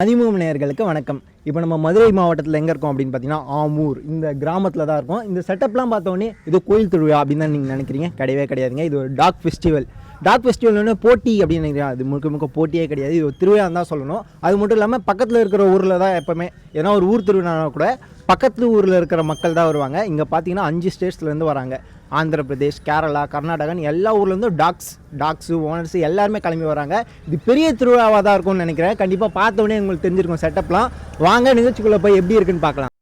அதிமுக நேயர்களுக்கு வணக்கம். இப்போ நம்ம மதுரை மாவட்டத்தில் எங்கே இருக்கோம் அப்படின்னு பார்த்தீங்கன்னா ஆமூர் இந்த கிராமத்தில் தான் இருக்கோம். இந்த செட்டப்லாம் பார்த்தோன்னே இது கோயில் திருவிழா அப்படின்னு தான் நீங்கள் நினைக்கிறீங்க. கிடையவே கிடையாதுங்க. இது ஒரு டாக் ஃபெஸ்டிவல். டாக் ஃபெஸ்டிவல்னு போட்டி அப்படின்னு நினைக்கிறேன். அது முழுக்க போட்டியே கிடையாது. இது ஒரு திருவிழா தான் சொல்லணும். அது மட்டும் இல்லாமல் பக்கத்தில் இருக்கிற ஊரில் தான் எப்போவுமே ஏன்னா ஒரு ஊர் திருவிழா கூட பக்கத்து ஊரில் இருக்கிற மக்கள் தான் வருவாங்க. இங்கே பார்த்தீங்கன்னா 5 ஸ்டேட்ஸ்லேருந்து வராங்க. ஆந்திர பிரதேஷ், கேரளா, கர்நாடகான்னு எல்லா ஊர்லேருந்து டாக்ஸு ஓனர்ஸு எல்லாருமே கிளம்பி வராங்க. இது பெரிய திருவிழாவாக தான் இருக்கும்னு நினைக்கிறேன். கண்டிப்பாக பார்த்தோன்னே உங்களுக்கு தெரிஞ்சிருக்கும் செட்டப்லாம். வாங்க நிகழ்ச்சிக்குள்ளே போய் எப்படி இருக்குன்னு பார்க்கலாம்.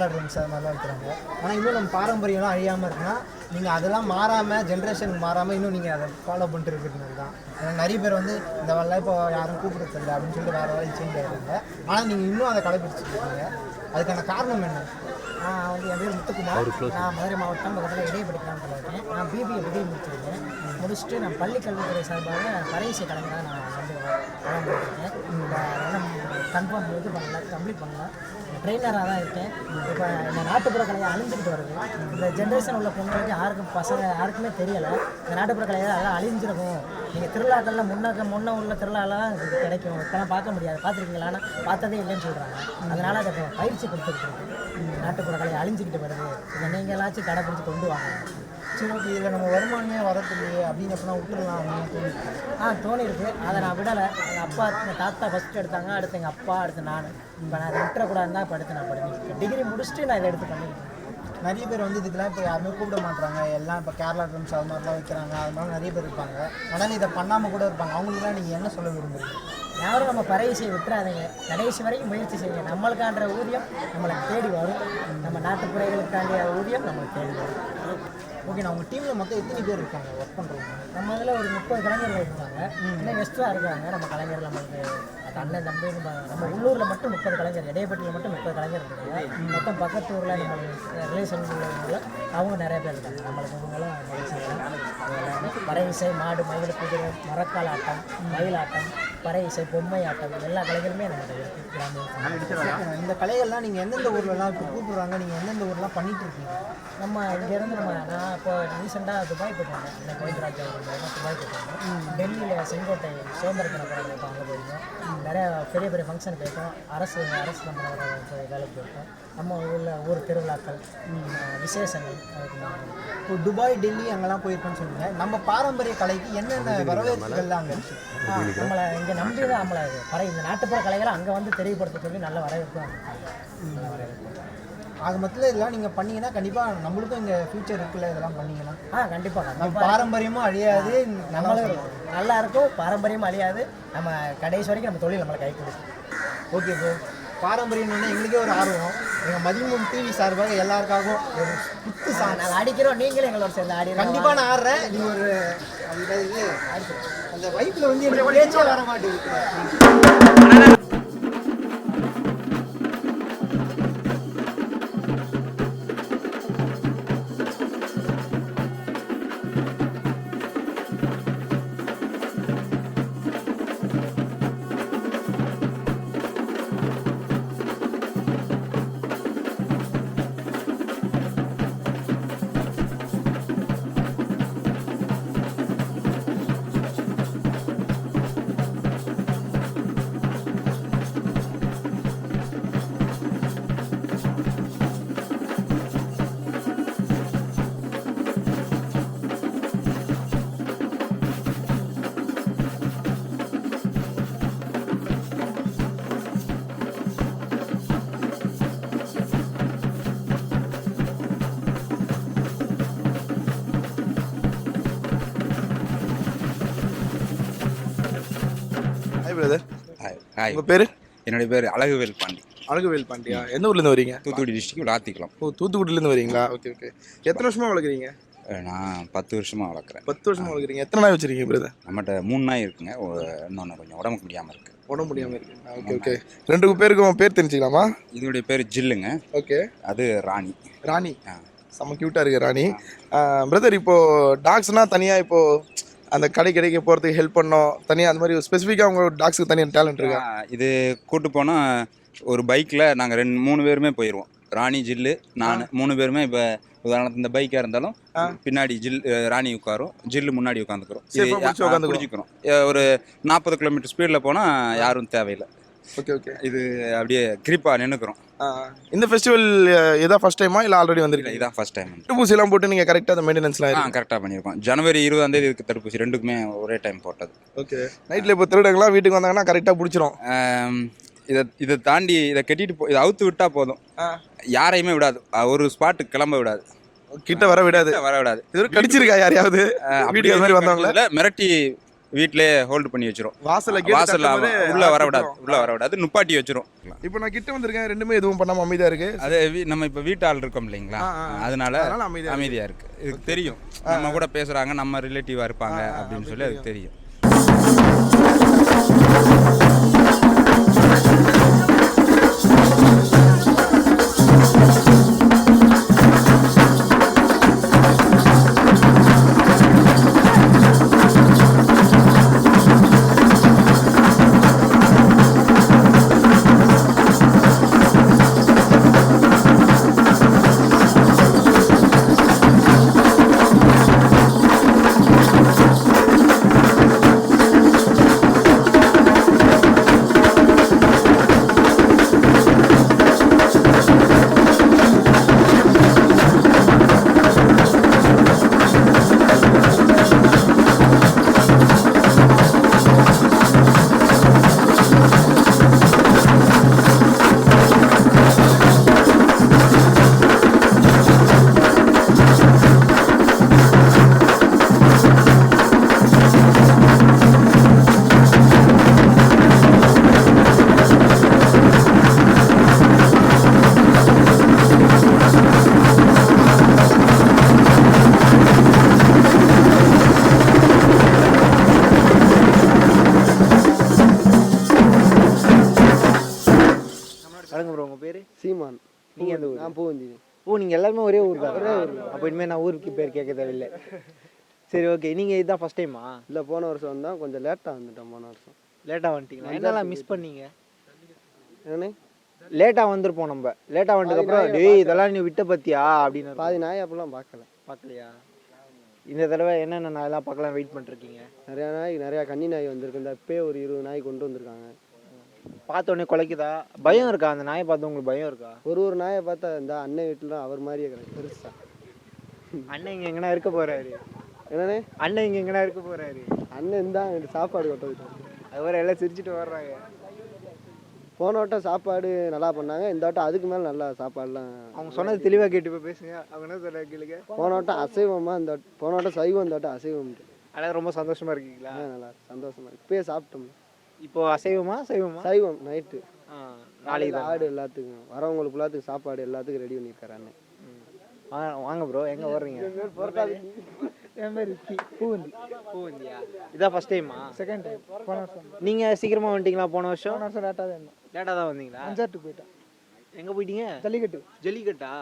கேரளா ட்ரம்ஸ் அது மாதிரிலாம் வைக்கிறாங்க. ஆனால் இன்னும் நம்ம பாரம்பரியம்லாம் அழியாமல் இருக்குன்னா நீங்கள் அதெல்லாம் மாறாமல் ஜென்ரேஷனுக்கு மாறாமல் இன்னும் நீங்கள் அதை ஃபாலோ பண்ணிட்டு இருக்கிறதுனால தான். நிறைய பேர் வந்து இந்த வேலை இப்போ யாரும் கூப்பிடுறதில்லை அப்படின்னு சொல்லிட்டு வேறு வேலைக்கு சேஞ்ச் ஆகிடுறாங்க. ஆனால் நீங்கள் இன்னும் அதை கடைபிடிச்சிட்டு இருக்கீங்க, அதுக்கான காரணம் என்ன? நான் வந்து என் பேர் முத்துக்குமார். நான் மதுரை மாவட்டம் பக்கத்தில் இடையப்படி கிராமத்தில் இருக்கேன். நான் பிபிஏ டிகிரி முடிச்சிருக்கேன். முடிச்சுட்டு நான் பள்ளி கல்வித்துறை சார்பாக பறையிசை கலைஞராக நான் வந்து வளர்ந்துருக்கேன். கன்ஃபார்ம் இது பண்ணல, கம்ப்ளீட் பண்ணல, ட்ரெயினராக தான் இருக்கேன். இப்போ இந்த நாட்டுப்புற கலையை அழிஞ்சிக்கிட்டு வருது. இந்த ஜென்ரேஷன் உள்ள பொண்ணுங்களுக்கு யாருக்குமே தெரியலை இந்த நாட்டுப்புற கலையை அதெல்லாம் அழிஞ்சிருக்கும். நீங்கள் திருவிழாக்களில் முன்ன உள்ள திருவிழாலாம் இது கிடைக்கும், இப்போலாம் பார்க்க முடியாது. பார்த்துருக்கீங்களா? ஆனால் பார்த்ததே இல்லைன்னு சொல்கிறாங்க. அதனால் அதை பயிற்சி கொடுத்துருக்கு. நாட்டுப்புற கலையை அழிஞ்சிக்கிட்டு வருது, இதை நீங்களாச்சும் கடைப்பிடிச்சி கொண்டு வாங்க. சரி, ஓகே. இதில் நம்ம வருமானமே வரதில்லையே அப்படிங்கிறப்ப விட்டுடலாம் அப்படின்னு தோணிருக்கு. தோணிருக்கு. அதை நான் விடலை. எங்கள் அப்பா எங்கள் தாத்தா ஃபஸ்ட்டு எடுத்தாங்க, அடுத்து எங்கள் அப்பா, அடுத்து நான். இப்போ நான் அதை விட்டுறக்கூடாதுன்னு தான் இப்போ அடுத்து நான் படிச்சுட்டு டிகிரி முடிச்சுட்டு நான் இதை எடுத்து பண்ணியிருக்கேன். நிறைய பேர் வந்து இதுக்கெல்லாம் இப்போ யாருமே கூப்பிட மாட்டாங்க. எல்லாம் இப்போ கேரளா ட்ரம்ஸ் அது மாதிரிலாம் வைக்கிறாங்க. அது மாதிரி நிறைய பேர் இருப்பாங்க. ஆனால் இதை பண்ணாமல் கூட இருப்பாங்க. அவங்களுக்குலாம் நீங்கள் என்ன சொல்ல விரும்புகிறீங்க? யாரும் நம்ம பறையிசையை விட்டுறாதீங்க, கடைசி வரைக்கும் முயற்சி செய்யுங்க. நம்மளுக்கான்ற ஊதியம் நம்மளுக்கு தேடி வரும். நம்ம நாட்டுப்புறைகளுக்காண்டிய ஊதியம் நம்மளுக்கு தேடி வரும். ஓகே. நான் உங்கள் டீமில் மொத்தம் எத்தனை பேர் இருக்காங்க ஒர்க் பண்ணுறவங்க? நம்ம இதில் ஒரு 30 கலைஞர்கள் இருக்காங்க. இன்னும் எக்ஸ்ட்ரா இருக்காங்க நம்ம கலைஞர்கள். நம்மளுக்கு அண்ணன் தம்பி நம்ம உள்ளூரில் மட்டும் 30 கலைஞர், இடையப்பட்டியில் மட்டும் 30 கலைஞர் இருக்காங்க. மொத்தம் பக்கத்து ஊரில் நம்ம ரிலேஷன் உள்ளவங்கள அவங்க நிறைய பேர் இருக்காங்க. நம்மளுக்கு இவங்களாம் பறை இசை, மாடு, மயில், குதிரை, மரக்கால் ஆட்டம், மயிலாட்டம், பறை இசை, பொம்மை ஆட்டம், எல்லா கலைகளுமே நம்ம கிராமம். இந்த கலைகள்லாம் நீங்கள் எந்தெந்த ஊர்லலாம் இப்போ கூப்பிடுறாங்க? நீங்கள் எந்தெந்த ஊர்லாம் பண்ணிகிட்டு இருக்கீங்க? நம்ம இங்கேருந்து நான் இப்போ ரீசெண்டாக துபாய் போயிட்டாங்க. இந்த கோவிந்தராஜ் துபாய் போயிட்டாங்க. டெல்லியில் செங்கோட்டை சுதந்திர தினப்படம் இப்போ அங்கே போயிருக்கோம். நிறையா பெரிய பெரிய ஃபங்க்ஷன் போயிருக்கோம். அரசு நம்ம வேலைக்கு போயிருக்கோம். நம்ம ஊர் திருவிழாக்கள், விசேஷங்கள். இப்போ துபாய், டெல்லி அங்கெல்லாம் போயிருக்கோன்னு சொல்லுங்க. நம்ம பாரம்பரிய கலைக்கு என்னென்ன வரவேற்புகள்லாம் அங்கே நம்மளை இங்கே நம்பி தான் நம்மளை இந்த நாட்டுப்புற கலைகளை அங்கே வந்து தெரியப்படுத்த சொல்லி நல்ல வரவேற்பு. ஆக மொத்தத்தில் இதெல்லாம் நீங்கள் பண்ணீங்கன்னா கண்டிப்பாக நம்மளுக்கும் இங்கே ஃபியூச்சர் இருக்குல்ல. இதெல்லாம் பண்ணிங்கன்னா கண்டிப்பாக நம்ம பாரம்பரியமும் அழியாது, நம்மளும் நல்லா இருக்கும். பாரம்பரியமும் அழியாது. நம்ம கடைசி வரைக்கும் நம்ம தொழில் நம்மளை கை கொடுக்கும். Okay bro. பாரம்பரியம்னு எங்களுக்கே ஒரு ஆர்வம். எங்கள் மதிமுகம் டிவி சார்பாக எல்லாருக்காகவும் ஒரு குத்து நாங்கள் அடிக்கிறோம், நீங்களும் எங்களோட சேர்ந்து ஆடி. கண்டிப்பாக நான் ஆடுறேன். நீ ஒரு அந்த வைப்பில் வந்து எனக்கு பேச்சே வர மாட்டேங்குது. பிரதர். ஹாய். உங்கள் பேர்? என்னுடைய பேர் அழகுவேல் பாண்டி. அழகுவேல் பாண்டியா. எந்த ஊர்லேருந்து வரீங்க? தூத்துக்குடி டிஸ்ட்ரிக்ட் ஆத்திக்குளம். ஓ, தூத்துக்குடியிலேருந்து வரீங்களா? Okay okay. எத்தனை வருஷமாக வளர்க்குறீங்க? நான் 10 வருஷமாக வளர்க்குறேன். 10 வருஷமாக வளர்க்குறீங்க. எத்தனை நாய் வச்சுருக்கீங்க பிரதர்? நம்மகிட்ட 3 நாய் இருக்குங்க. இன்னொன்று கொஞ்சம் உடம்புக்கு முடியாமல் இருக்குது. உடம்பு முடியாமல் இருக்கு. Okay okay. 2 பேருக்கும் பேர் தெரிஞ்சுக்கலாமா? இதனுடைய பேர் ஜில்லுங்க. ஓகே. அது ராணி. ராணி. செம்ம க்யூட்டாக இருக்குது ராணி. பிரதர், இப்போது டாக்ஸ்னால் தனியாக இப்போது அந்த கடைக்கு போகிறதுக்கு ஹெல்ப் பண்ணோம் தனியாக, அந்த மாதிரி ஸ்பெசிஃபிக்காக உங்கள் டாக்ஸுக்கு தனியாக டேலண்ட் இருக்கா? இது கூட்டு போனால் ஒரு பைக்கில் நாங்கள் 3 பேருமே போயிடுவோம். ராணி, ஜில்லு, நான் 3 பேருமே. இப்போ உதாரணத்துக்கு இந்த பைக்காக இருந்தாலும் பின்னாடி ராணி உட்காரும், ஜில்லு முன்னாடி உட்காந்துக்கிறோம், குடிச்சிக்கிறோம். ஒரு 40 கிலோமீட்டர் ஸ்பீடில் போனால் யாரும் தேவையில்லை. Okay okay. இது அப்படியே கிரிப்பாக நின்றுக்கிறோம். இந்த ஃபெஸ்டிவல் இதான் ஃபர்ஸ்ட் டைமா இல்லை ஆல்ரெடி வந்திருக்கீங்க? இதான் ஃபர்ஸ்ட் டைம். தடுப்பூசிலாம் போட்டு நீங்கள் கரெக்டாக அந்த மெயின்டெனன்ஸ்லாம் கரெக்டாக பண்ணியிருக்கோம். ஜனவரி 20ஆம் தேதி இதுக்கு தடுப்பூசி 2க்குமே ஒரே டைம் போட்டது. ஓகே. நைட்டில் இப்போ திருடங்களாம் வீட்டுக்கு வந்தாங்கன்னா கரெக்டாக பிடிச்சிரும். இதை தாண்டி இதை கட்டிட்டு இதை அவுத்து விட்டால் போதும், யாரையுமே விடாது, ஒரு ஸ்பாட்டுக்கு கிளம்ப விடாது, கிட்ட வர விடாது. இது கடிச்சிருக்கா யாரையாவது வீட்டுக்கு மாதிரி வந்தவங்கள? மிரட்டி வீட்டிலே ஹோல்டு பண்ணி வச்சிரும். வாசல்ல gate வாசல்ல தட்டும்போதே உள்ள வரவிடாது, ஆரம்பிச்சிரும். உள்ள வரவிடாது, நுப்பாட்டி வச்சிரும். இப்போ நான் கிட்ட வந்திருக்கேன், ரெண்டுமே எதுவும் பண்ணாம அமைதியா இருக்கு. அது நம்ம இப்போ வீட்டு ஆள் இருக்கோம் இல்லைங்களா, அதனால அமைதியா இருக்கு. இதுக்கு தெரியும் நம்ம கூட பேசுறாங்க, நம்ம ரிலேட்டிவா இருப்பாங்க அப்படின்னு சொல்லி அதுக்கு தெரியும். வணக்கம் ப்ரோ, உங்கள் பேர்? சீமான். நீங்கள் எந்த ஊர்? நான் பூவந்தி. ஓ, நீங்கள் எல்லாருமே ஒரே ஊர் தான்? ஒரே ஊர். அப்போ இனிமேல் நான் ஊருக்கு பேர் கேட்க தேவையில்லை. சரி, ஓகே. நீங்கள் இதுதான் ஃபஸ்ட் டைமா? இல்லை, போன வருஷம் வந்தோம், கொஞ்சம் லேட்டாக வந்துட்டோம். போன வருஷம் லேட்டாக வந்துட்டீங்களா? என்னெல்லாம் மிஸ் பண்ணீங்க? என்னண்ணே? லேட்டாக வந்திருப்போம் நம்ம. லேட்டாக வந்துட்டுக்கப்புறம் டேய் இதெல்லாம் நீ விட்ட பத்தியா அப்படின்னு பாதி நாய் அப்பெல்லாம் பார்க்கல. பார்க்கலையா? இந்த தடவை என்னென்ன நாயெல்லாம் பார்க்கலாம் வெயிட் பண்ணிருக்கீங்க? நிறையா நாய், நிறையா கன்னி நாய் வந்திருக்கு. இந்த அப்பே ஒரு 20 நாய் கொண்டு வந்திருக்காங்க. பார்த்தோன்னே குலைக்குதா? பயம் இருக்கா? அந்த நாயை பார்த்து உங்களுக்கு பயம் இருக்கா? ஒரு நாயை பார்த்தா இந்த அண்ணன் வீட்டில் அவர் மாதிரியே கிடக்கு பெருசா. அண்ணன் இங்கே எங்கன்னா இருக்க போகிறாரு. என்னண்ணே? அண்ணன் இங்கே எங்கன்னா இருக்க போகிறாரு. அண்ணன் தான் சாப்பாடு கொட்ட வைட்டாங்க. அது வரை எல்லாம் சிரிச்சுட்டு வர்றாங்க. போன வட்டம் சாப்பாடு நல்லா பண்ணாங்க, இந்த வட்டம் அதுக்கு மேலே நல்லா சாப்பாடுலாம். அவங்க சொன்னது தெளிவாக கேட்டு போய் பேசுங்க. அவங்க என்ன சொல்கிறாங்க கேளுங்க. போன வட்டம் அசைவமாக, இந்த போன வட்டம் சைவம், இந்த வட்டம் அசைவம். அதான் ரொம்ப சந்தோஷமாக இருக்கீங்களா? நல்லா சந்தோஷமா. இப்பயே சாப்பிட்டோம். இப்போ அசைவமா சைவமா? சைவம் நைட்டு. நாளைக்கு தான். ஆடு எல்லாத்துக்கும் வரவங்களுக்கு எல்லாத்துக்கும் சாப்பாடு எல்லாத்துக்கும் ரெடி பண்ணியிருக்காரு அண்ணன். வாங்க ப்ரோ, எங்கே வர்றீங்க? என் பேர் பூவந்தி. பூவந்தியா? இதான் ஃபஸ்ட் டைமா? Second time. போன வருஷம் நீங்கள் சீக்கிரமாக வந்துட்டீங்களா? போன வருஷம் லேட்டாக தான் இருந்தோம். லேட்டாக தான் வந்தீங்களா? அஞ்சாட்டு போயிட்டேன். எங்கே போயிட்டீங்க? ஜல்லிக்கட்டு ஜல்லிக்கட்டா?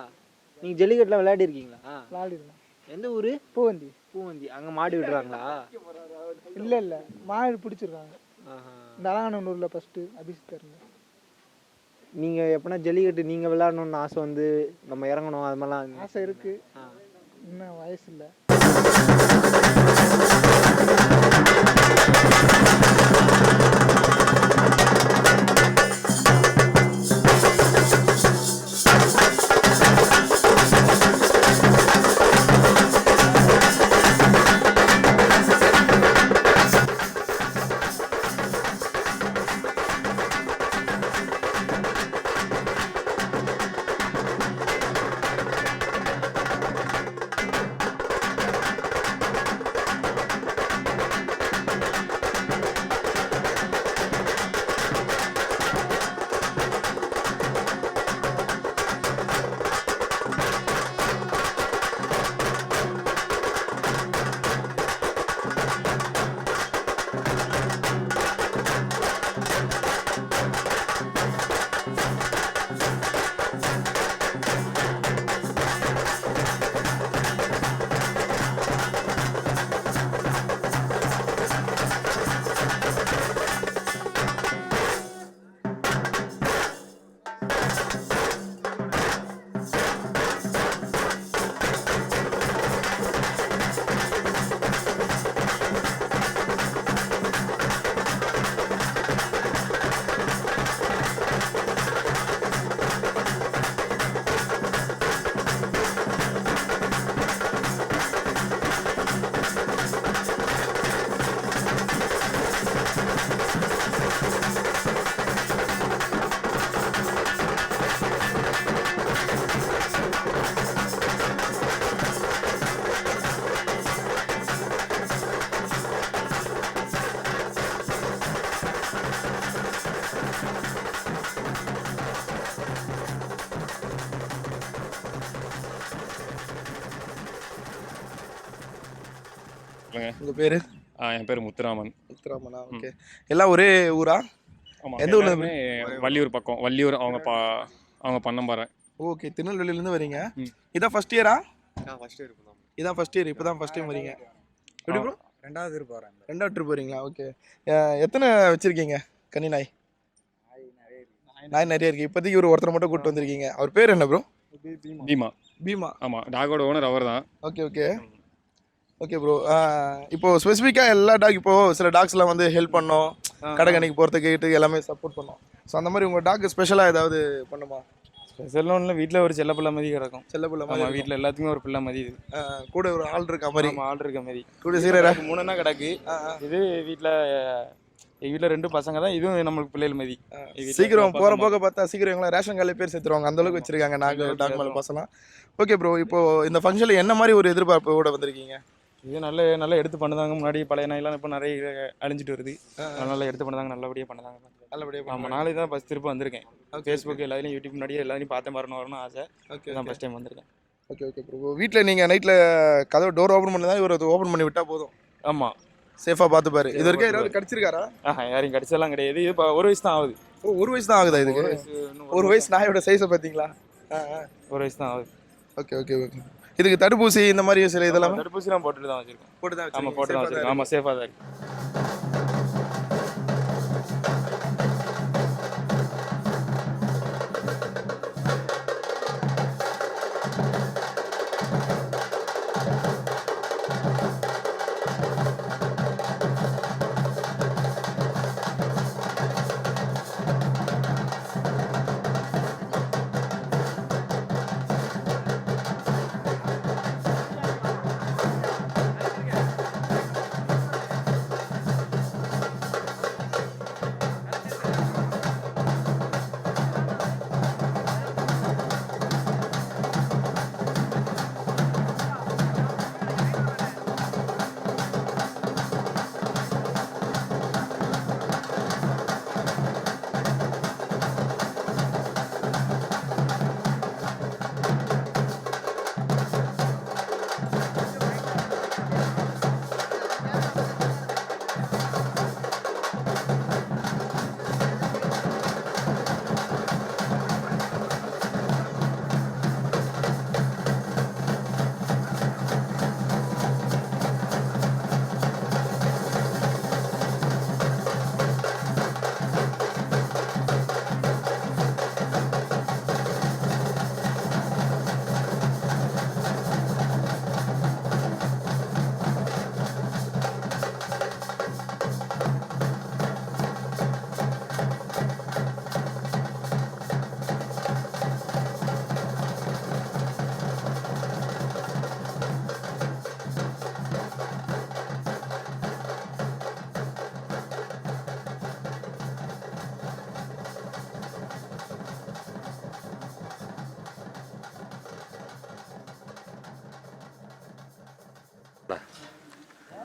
நீங்கள் ஜல்லிக்கட்டில் விளையாடி இருக்கீங்களா? விளாடி இருந்தோம். எந்த ஊர்? பூவந்தி. பூவந்தி. அங்கே மாடு விடுறாங்களா? இல்லை மாடு பிடிச்சிருக்காங்க. இந்த அலங்காநல்லூரில் ஃபஸ்ட்டு அபிஷேக் இருந்தேன். நீங்கள் எப்படின்னா ஜல்லிக்கட்டு நீங்கள் விளையாடணுன்னு ஆசை வந்து நம்ம இறங்கணும் அது மாதிரிலாம் ஆசை இருக்குது. இன்னும் வயசு இல்லை. சொல்லுங்க. உங்கள் பேர்? என் பேர் முத்துராமன். முத்துராமனா, ஓகே. எல்லாம் ஒரே ஊரா? ஆமாம், எந்த ஊர்ல எல்லாருமே வள்ளியூர் பக்கம். வள்ளியூர் அவங்க பண்ணம்பாறை. ஓகே, திருநெல்வேலியிலேருந்து வரீங்க. ம். இதான் ஃபர்ஸ்ட் இயரா? ஃபர்ஸ்ட் இயர் இப்போ தான். இதான் ஃபர்ஸ்ட் இயர், இப்போ தான் ஃபர்ஸ்ட் டைம் வரீங்க. எப்படி ப்ரோ? ரெண்டாவது இயர் போகிறேன். ரெண்டாவது ட்ரிப் வரீங்களா? ஓகே. எத்தனை வச்சுருக்கீங்க கன்னி நாய்? நாய் நிறைய இருக்குது. இப்போதைக்கு ஒரு ஒருத்தரை மட்டும் கூப்பிட்டு வந்திருக்கீங்க. அவர் பேர் என்ன ப்ரோ? பீமா. பீமா. ஆமாம், டாகோட ஓனர் அவர் தான். Okay okay okay bro. இப்போது ஸ்பெசிஃபிக்காக எல்லா டாக், இப்போது சில டாக்ஸ்லாம் வந்து ஹெல்ப் பண்ணோம், கடை கணிக்கு போகிறதுக்கு வீட்டுக்கு எல்லாமே சப்போர்ட் பண்ணோம். ஸோ அந்த மாதிரி உங்கள் டாக் ஸ்பெஷலாக ஏதாவது பண்ணுமா? ஸ்பெஷல் ஒன்றில் வீட்டில் ஒரு செல்ல பிள்ளை மாதிரி கிடக்கும். செல்ல பிள்ளை ஆமாம், மாதிரி வீட்டில் எல்லாத்துக்குமே ஒரு பிள்ளை மாதிரி இது. கூட ஒரு ஆள் இருக்க மாதிரி. ஆமாம், ஆள் இருக்க மாதிரி. கூட சீக்கிரம் 3 கிடக்கு. இது வீட்டில் எங்கள் வீட்டில் 2 பசங்க தான். இதுவும் நம்மளுக்கு பிள்ளைகள் மாதிரி. சீக்கிரம் போகிற போக பார்த்தா சீக்கிரம் எங்களை ரேஷன் கார்டில் பேர் சேர்த்துருவாங்க, அந்தளவுக்கு வச்சுருக்காங்க நாங்கள் டாக் மேலே பசலாம். ஓகே ப்ரோ, இப்போது இந்த ஃபங்க்ஷனில் என்ன மாதிரி ஒரு எதிர்பார்ப்போட வந்திருக்கீங்க? இது நல்லா எடுத்து பண்ணுதாங்க. முன்னாடி பழைய நாயெல்லாம் இப்போ நிறைய அழிஞ்சிட்டு வருது. நல்லா எடுத்து பண்ணுதாங்க, நல்லபடியாக பண்ணுதாங்க. நல்லபடியாக. நம்ம நாளைக்கு தான் ஃபஸ்ட் திரும்ப வந்திருக்கேன். ஃபேஸ்புக் எல்லாத்தையும் யூடியூப் முன்னாடியே எல்லாத்தையும் பார்த்து வரணும்னு ஆசை. ஓகே தான் ஃபஸ்ட் டைம் வந்திருக்கேன். Okay okay bro. வீட்டில் நீங்கள் நைட்டில் கதவு டோர் ஓப்பன் பண்ணி தான் இவர் ஓப்பன் பண்ணி விட்டால் போதும், ஆமாம், சேஃபாக பார்த்துப்பாரு. இது வரைக்கும் யாராவது கடிச்சிருக்காரா? யாரையும் கடிச்செல்லாம் கிடையாது. இது இப்போ 1 வயசு தான் ஆகுது. ஓ, 1 வயசு தான் ஆகுதா இதுக்கு? 1 வயசு நாயோட சைஸை பார்த்தீங்களா? 1 வயசு தான் ஆகுது. Okay okay okay. இதுக்கு தடுப்பூசி இந்த மாதிரி சில இதெல்லாம் தடுப்பூசிலாம் போட்டுட்டு தான் வச்சிருக்கோம். போட்டு தான் ஆமாம், போட்டு தான் வச்சிருக்கோம். ஆமாம், சேஃபாக தான் இருக்கு.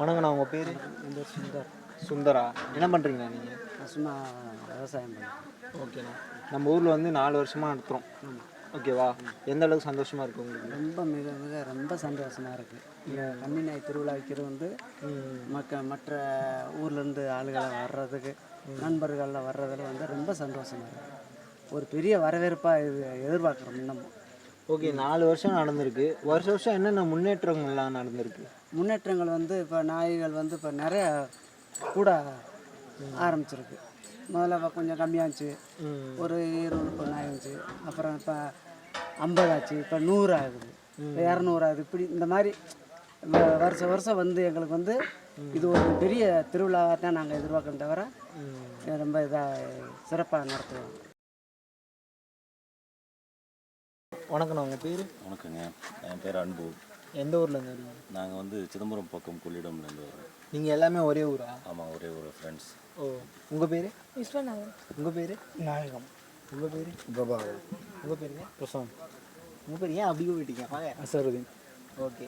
வணங்கண்ணா, உங்கள் பேர்? சுந்தரா. என்ன பண்ணுறீங்கண்ணா நீங்கள்? சும்மா விவசாயம் பண்ணேன். ஓகேண்ணா. நம்ம ஊரில் வந்து 4 வருஷமாக நடத்துகிறோம், ஓகேவா? எந்த அளவுக்கு சந்தோஷமாக இருக்குது உங்களுக்கு? ரொம்ப மிக மிக ரொம்ப சந்தோஷமாக இருக்குது. இந்த கன்னி நாய் திருவிழா வைக்கிறது வந்து மற்ற ஊர்லேருந்து ஆளுகளை வர்றதுக்கு, நண்பர்களில் வர்றதில் வந்து ரொம்ப சந்தோஷமாக இருக்குது. ஒரு பெரிய வரவேற்பாக இது எதிர்பார்க்குறோம் இன்னமும். ஓகே, 4 வருஷம் நடந்திருக்கு. வருஷம் என்னென்ன முன்னேற்றங்கள்லாம் நடந்திருக்கு? முன்னேற்றங்கள் வந்து இப்போ நாய்கள் வந்து இப்போ நிறைய கூட ஆரம்பிச்சிருக்கு. முதல்ல கொஞ்சம் கம்மியாச்சு, ஒரு 20 நாய் இருந்துச்சு. அப்புறம் இப்போ 50 ஆச்சு, இப்போ 100 ஆகுது, இப்போ 200 ஆகுது. இப்படி இந்த மாதிரி வருஷம் வந்து எங்களுக்கு வந்து இது ஒரு பெரிய திருவிழாவாக தான் நாங்கள் எதிர்பார்க்கணும், தவிர ரொம்ப இதாக சிறப்பாக நடத்துவோம். வணக்கண்ணா, உங்கள் பேர்? வணக்கங்க, என் பேர் அன்பு. எந்த ஊர்லேருந்து வரீங்க? நாங்கள் வந்து சிதம்பரம் பக்கம் கொள்ளிடம்லேருந்து வரோம். நீங்கள் எல்லாமே ஒரே ஊரா? ஆமாம், ஒரே ஒரு ஃப்ரெண்ட்ஸ். ஓ, உங்கள் பேர்? விஸ்வநாதன். உங்கள் பேர்? நாயகம். உங்கள் பேர்? பிரபாகர். உங்கள் பேருங்க? பிரசாந்த். உங்கள் பேர்? ஏன் அப்படி போயிட்டீங்க? வாங்க. அசருதீன். ஓகே,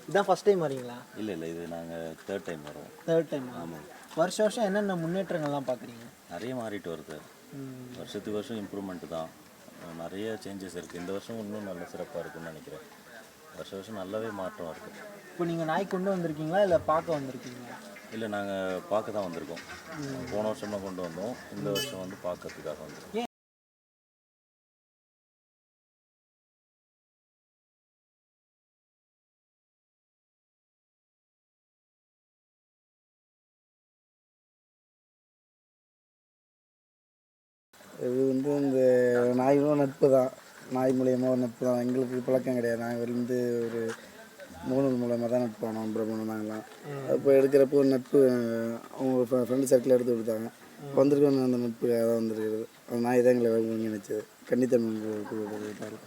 இதான் ஃபஸ்ட் டைம் வரீங்களா? இல்லை இது நாங்கள் 3rd டைம் வரோம். 3rd time. ஆமாம். வருஷம் என்னென்ன முன்னேற்றங்கள்லாம் பார்க்குறீங்க? நிறைய மாறிட்டு வருது. வருஷத்துக்கு வருஷம் இம்ப்ரூவ்மெண்ட்டு தான். நிறைய சேஞ்சஸ் இருக்குது. இந்த வருஷம் இன்னும் நல்ல சிறப்பாக இருக்குன்னு நினைக்கிறேன். வருஷம் நல்லாவே மாற்றம் இருக்குது. இப்போ நீங்கள் நாய் கொண்டு வந்திருக்கீங்களா இல்லை பார்க்க வந்திருக்கீங்களா? இல்லை, நாங்கள் பார்க்க தான் வந்திருக்கோம். போன வருஷம்லாம் கொண்டு வந்தோம், இந்த வருஷம் வந்து பார்க்கறதுக்காக வந்திருக்கோம். இது வந்து இந்த நாய்களும் நட்பு தான். நாய் மூலியமாக ஒரு நட்பு தான். எங்களுக்கு பழக்கம் கிடையாது. நாங்கள் வந்து ஒரு மூணு மூலமாக தான் நட்பு ஆனோம். பிரம்மணம் நாங்களாம் அப்போ எடுக்கிறப்போ ஒரு நட்பு அவங்க ஃப்ரெண்டு சர்க்கிள் எடுத்து கொடுத்தாங்க. வந்திருக்கோம் அந்த நட்புக்காக தான் வந்துருக்குது. அந்த நாய் தான் எங்களை நினைச்சது. கன்னித்தன்மை கொடுத்தாரு.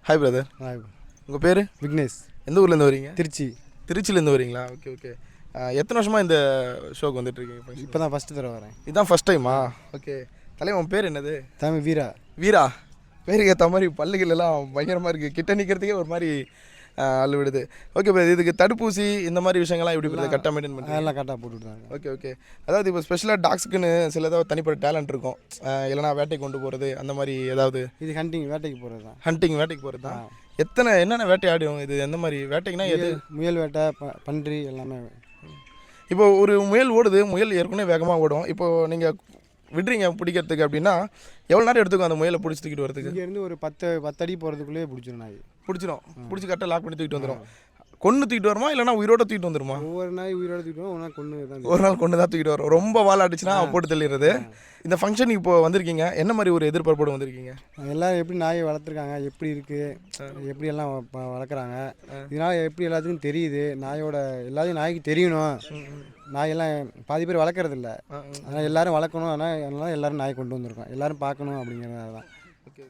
Hi brother. உங்கள் பேர்? விக்னேஷ். எந்த ஊர்லேருந்து வரீங்க? திருச்சி. திருச்சியிலேருந்து வரீங்களா? Okay okay. எத்தனை வருஷமாக இந்த ஷோக்கு வந்துட்டுருக்கீங்க? இப்போ தான் ஃபஸ்ட்டு தடவை வரேன். இதுதான் ஃபஸ்ட் டைமா? ஓகே. தலைவன் பேர் என்னது? தமிழ் வீரா. வீரா பேருக்கு ஏற்ற மாதிரி பல்லுகள் எல்லாம் பயங்கரமாக இருக்குது. கிட்ட நிற்கிறதுக்கே ஒரு மாதிரி அள்ளு விடுது. ஓகே பிரதர், இதுக்கு தடுப்பூசி இந்த மாதிரி விஷயங்கள்லாம் எப்படி பிரதர் கரெக்டாக மெயின்டைன் பண்ணுறீங்க? எல்லாம் கரெக்டாக போட்டுவிட்டாங்க. Okay okay. அதாவது இப்போ ஸ்பெஷலாக டாக்ஸுக்குன்னு சில ஏதாவது தனிப்பட்ட டேலண்ட் இருக்கும், இல்லைனா வேட்டைக்கு கொண்டு போகிறது அந்த மாதிரி ஏதாவது? இது ஹண்டிங், வேட்டைக்கு போகிறது தான். ஹண்டிங், வேட்டைக்கு போகிறது தான். என்னென்ன வேட்டை ஆடும் இது? எந்த மாதிரி வேட்டைக்குன்னா எது? முயல் வேட்டை, பன்றி எல்லாமே. இப்போ ஒரு முயல் ஓடுது, முயல் ஏற்கனவே வேகமாக ஓடும். இப்போது நீங்கள் விடுறீங்க பிடிக்கிறதுக்கு அப்படின்னா எவ்வளோ நேரம் எடுத்துக்கும் அந்த முயலை பிடிச்சி தூக்கிட்டு வரதுக்கு? இங்கேருந்து ஒரு 10 அடி போகிறதுக்குள்ளேயே பிடிச்சிடும். நாய் பிடிச்சிடும். பிடிச்சி கரெக்டாக லாக் பண்ணி தூக்கிட்டு வந்துடும். கொன்று தூக்கிட்டு வருமா இல்லைனா உயிரோட தூக்கிட்டு வந்துருமா? ஒவ்வொரு நாய் உயிரோட தூக்கிட்டு ஒரு நாள் கொண்டு தான் ஒரு நாள் கொண்டு தான் தூக்கிட்டு வரும். ரொம்ப வால் அடிச்சுன்னா போட்டு தள்ளிடுறது. இந்த ஃபங்க்ஷனுக்கு இப்போ வந்திருக்கீங்க, என்ன மாதிரி ஒரு எதிர்பார்ப்போடு வந்திருக்கீங்க? எல்லோரும் எப்படி நாயை வளர்த்துருக்காங்க, எப்படி இருக்குது, எப்படி எல்லாம் வளர்க்குறாங்க, இதனால் எப்படி எல்லாத்துக்கும் தெரியுது, நாயோட எல்லாத்தையும் நாய்க்கு தெரியணும். நாயெல்லாம் பாதி பேர் வளர்க்குறதில்ல, அதனால் எல்லோரும் வளர்க்கணும். அதனால் எல்லோரும் நாய் கொண்டு வந்திருக்கோம், எல்லோரும் பார்க்கணும் அப்படிங்கிறதுனால தான். ஓகே.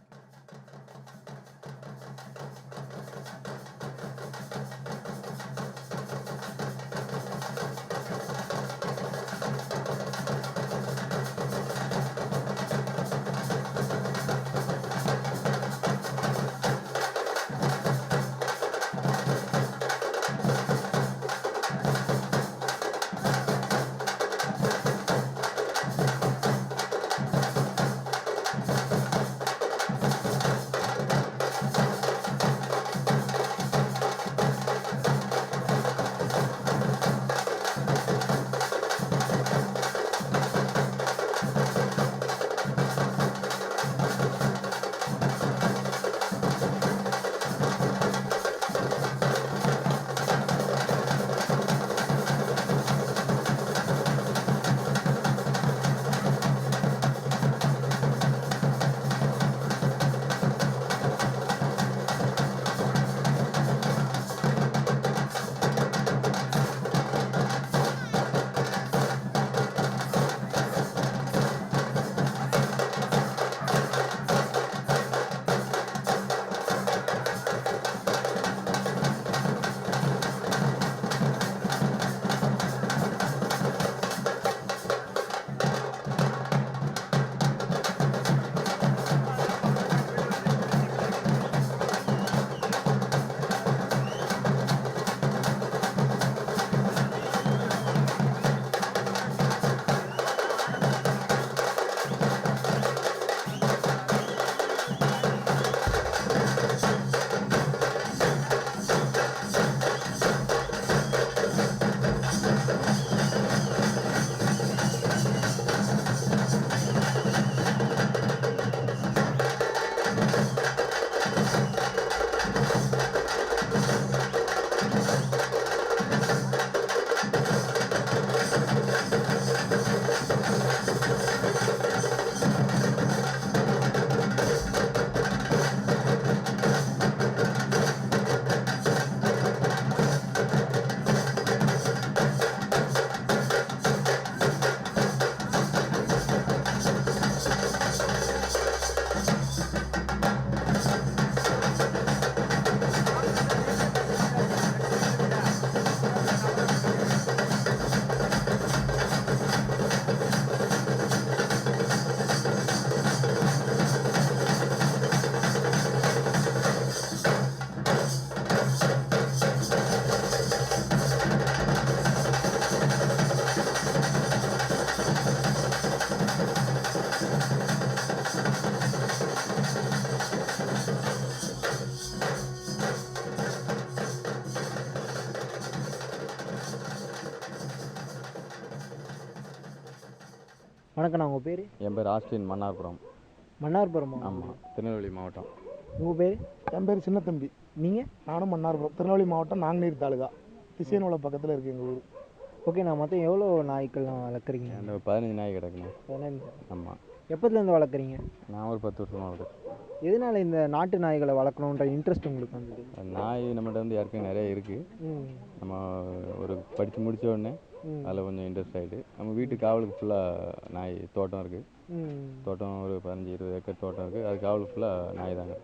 வணக்கம், உங்கள் பேர்? என் பேர் ஆஸ்டின், மன்னார்புரம். மன்னார்புரமா? ஆமாம், திருநெல்வேலி மாவட்டம். உங்கள் பேர்? என் பேர் சின்னத்தம்பி. நீங்கள்? நானும் மன்னார்புரம், திருநெல்வேலி மாவட்டம், நாங்குநேரி தாலுகா, திசையன்குளம் பக்கத்தில் இருக்குது எங்கள் ஊர். ஓகே, நான் மொத்தம் எவ்வளோ நாய்க்கள்லாம் வளர்க்குறீங்க? அந்த 15 நாய் கிடக்குண்ணே. 15. ஆமாம். எப்போதுலேருந்து வளர்க்குறீங்க? நான் ஒரு 10 வருஷமாக வளர்க்குறேன். எதனால் இந்த நாட்டு நாய்களை வளர்க்கணுன்ற இன்ட்ரெஸ்ட் உங்களுக்கு வந்தது? நாய் நம்மகிட்ட வந்து யாருக்கும் நிறைய இருக்குது. நம்ம ஒரு படித்து முடித்த உடனே அதில் கொஞ்சம் இன்ட்ரெஸ்ட் ஆகிட்டு நம்ம வீட்டு காவலுக்கு ஃபுல்லாக நாய் தோட்டம் இருக்குது. தோட்டம் ஒரு 15-20 ஏக்கர் தோட்டம் இருக்குது. அது காவலுக்கு ஃபுல்லாக நாய் தாங்க.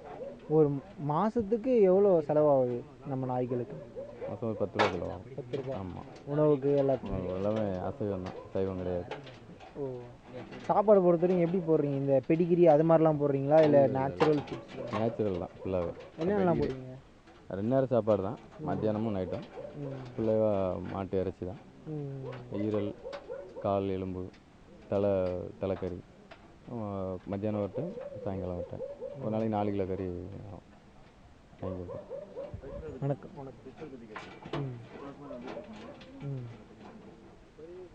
ஒரு மாதத்துக்கு எவ்வளோ செலவாகுது நம்ம நாய்களுக்கு? மாதம் ஒரு 10 ரூபா செலவாகும். 10 ரூபா? ஆமாம். உணவுக்கு எல்லாத்துக்கும்? எல்லாமே அசைவம் தான், சைவம் கிடையாது. ஓ, சாப்பாடு பொறுத்த வரைக்கும் எப்படி போடுறீங்க? இந்த பெடிகிரி அது மாதிரிலாம் போடுறீங்களா, இல்லை நேச்சுரல் ஃபுட்ஸ்? நேச்சுரல் தான் ஃபுல்லாகவே. என்னென்னலாம் போடுறீங்க? 2 நேரம் சாப்பாடு தான், மத்தியானமும் நைட்டும். ஃபுல்லாக மாட்டு இறைச்சி தான். ஈரல், கால், எலும்பு, தலைக்கறி. மத்தியானம் வரட்டு, சாயங்காலம் வரட்டு. ஒரு நாளைக்கு 4 கிலோ கறி ஆகும். வாங்கிக்கிறேன். வணக்கம்.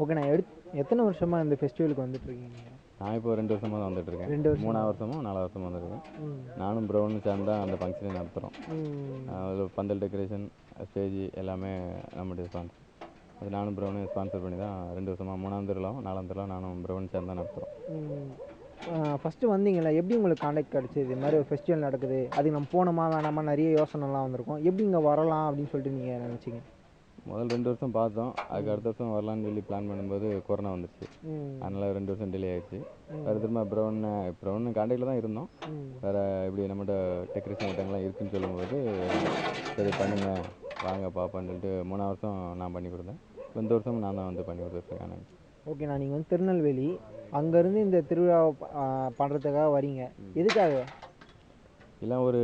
ஓகே, நான் எத்தனை வருஷமாக இந்த ஃபெஸ்டிவலுக்கு வந்துட்டுருக்கீங்க? நான் இப்போ 2 வருஷமாக தான் வந்துட்டுருக்கேன். 2 வருஷம்? 3ஆவது வருஷமும் 4ஆவது வருஷமும் வந்துருக்கேன். நானும் ப்ரௌனும் சேர்ந்து தான் அந்த ஃபங்க்ஷனை நடத்துகிறோம். அதில் பந்தல் டெக்கரேஷன், ஸ்டேஜ் எல்லாமே நம்முடைய ஸ்பான்சர். அது நானும் பிரவனும் ஸ்பான்சர் பண்ணி தான் 2 வருஷமாக 3ஆம் திருவிழாவும் 4ஆம் திருவிழா நானும் பிரவன் சேர்ந்து தான் நடத்துகிறோம். ஃபஸ்ட்டு வந்தீங்களா எப்படி உங்களுக்கு காண்டாக்ட் கிடச்சிது? இது மாதிரி ஒரு ஃபெஸ்டிவல் நடக்குது, அதுக்கு நம்ம போனோமா வேணாமா நிறைய யோசனைலாம் வந்திருக்கும், எப்படி இங்கே வரலாம் அப்படின்னு சொல்லிட்டு நீங்கள் நினச்சிங்க? முதல் 2 வருஷம் பார்த்தோம். அதுக்கு அடுத்த வருஷம் வரலான்னு சொல்லி பிளான் பண்ணும்போது கொரோனா வந்துருச்சு. அதனால் 2 வருஷம் டிலே ஆயிடுச்சு. வேறு திரும்ப பிரவன் காண்டாக்டில் தான் இருந்தோம். வேறு இப்படி நம்மகிட்ட டெக்கரேஷன் ஐட்டங்கள்லாம் இருக்குதுன்னு சொல்லும்போது சரி பண்ணுங்க வாங்க பாப்பான்னு சொல்லிட்டு 3ஆம் வருஷம் நான் பண்ணி கொடுத்தேன். இந்த வருஷம் நான் தான் வந்து பண்ணி கொடுத்துருக்கேன். ஓகேண்ணா, நீங்கள் வந்து திருநெல்வேலி அங்கேருந்து இந்த திருவிழா பண்ணுறதுக்காக வரீங்க, எதுக்காக? எல்லாம் ஒரு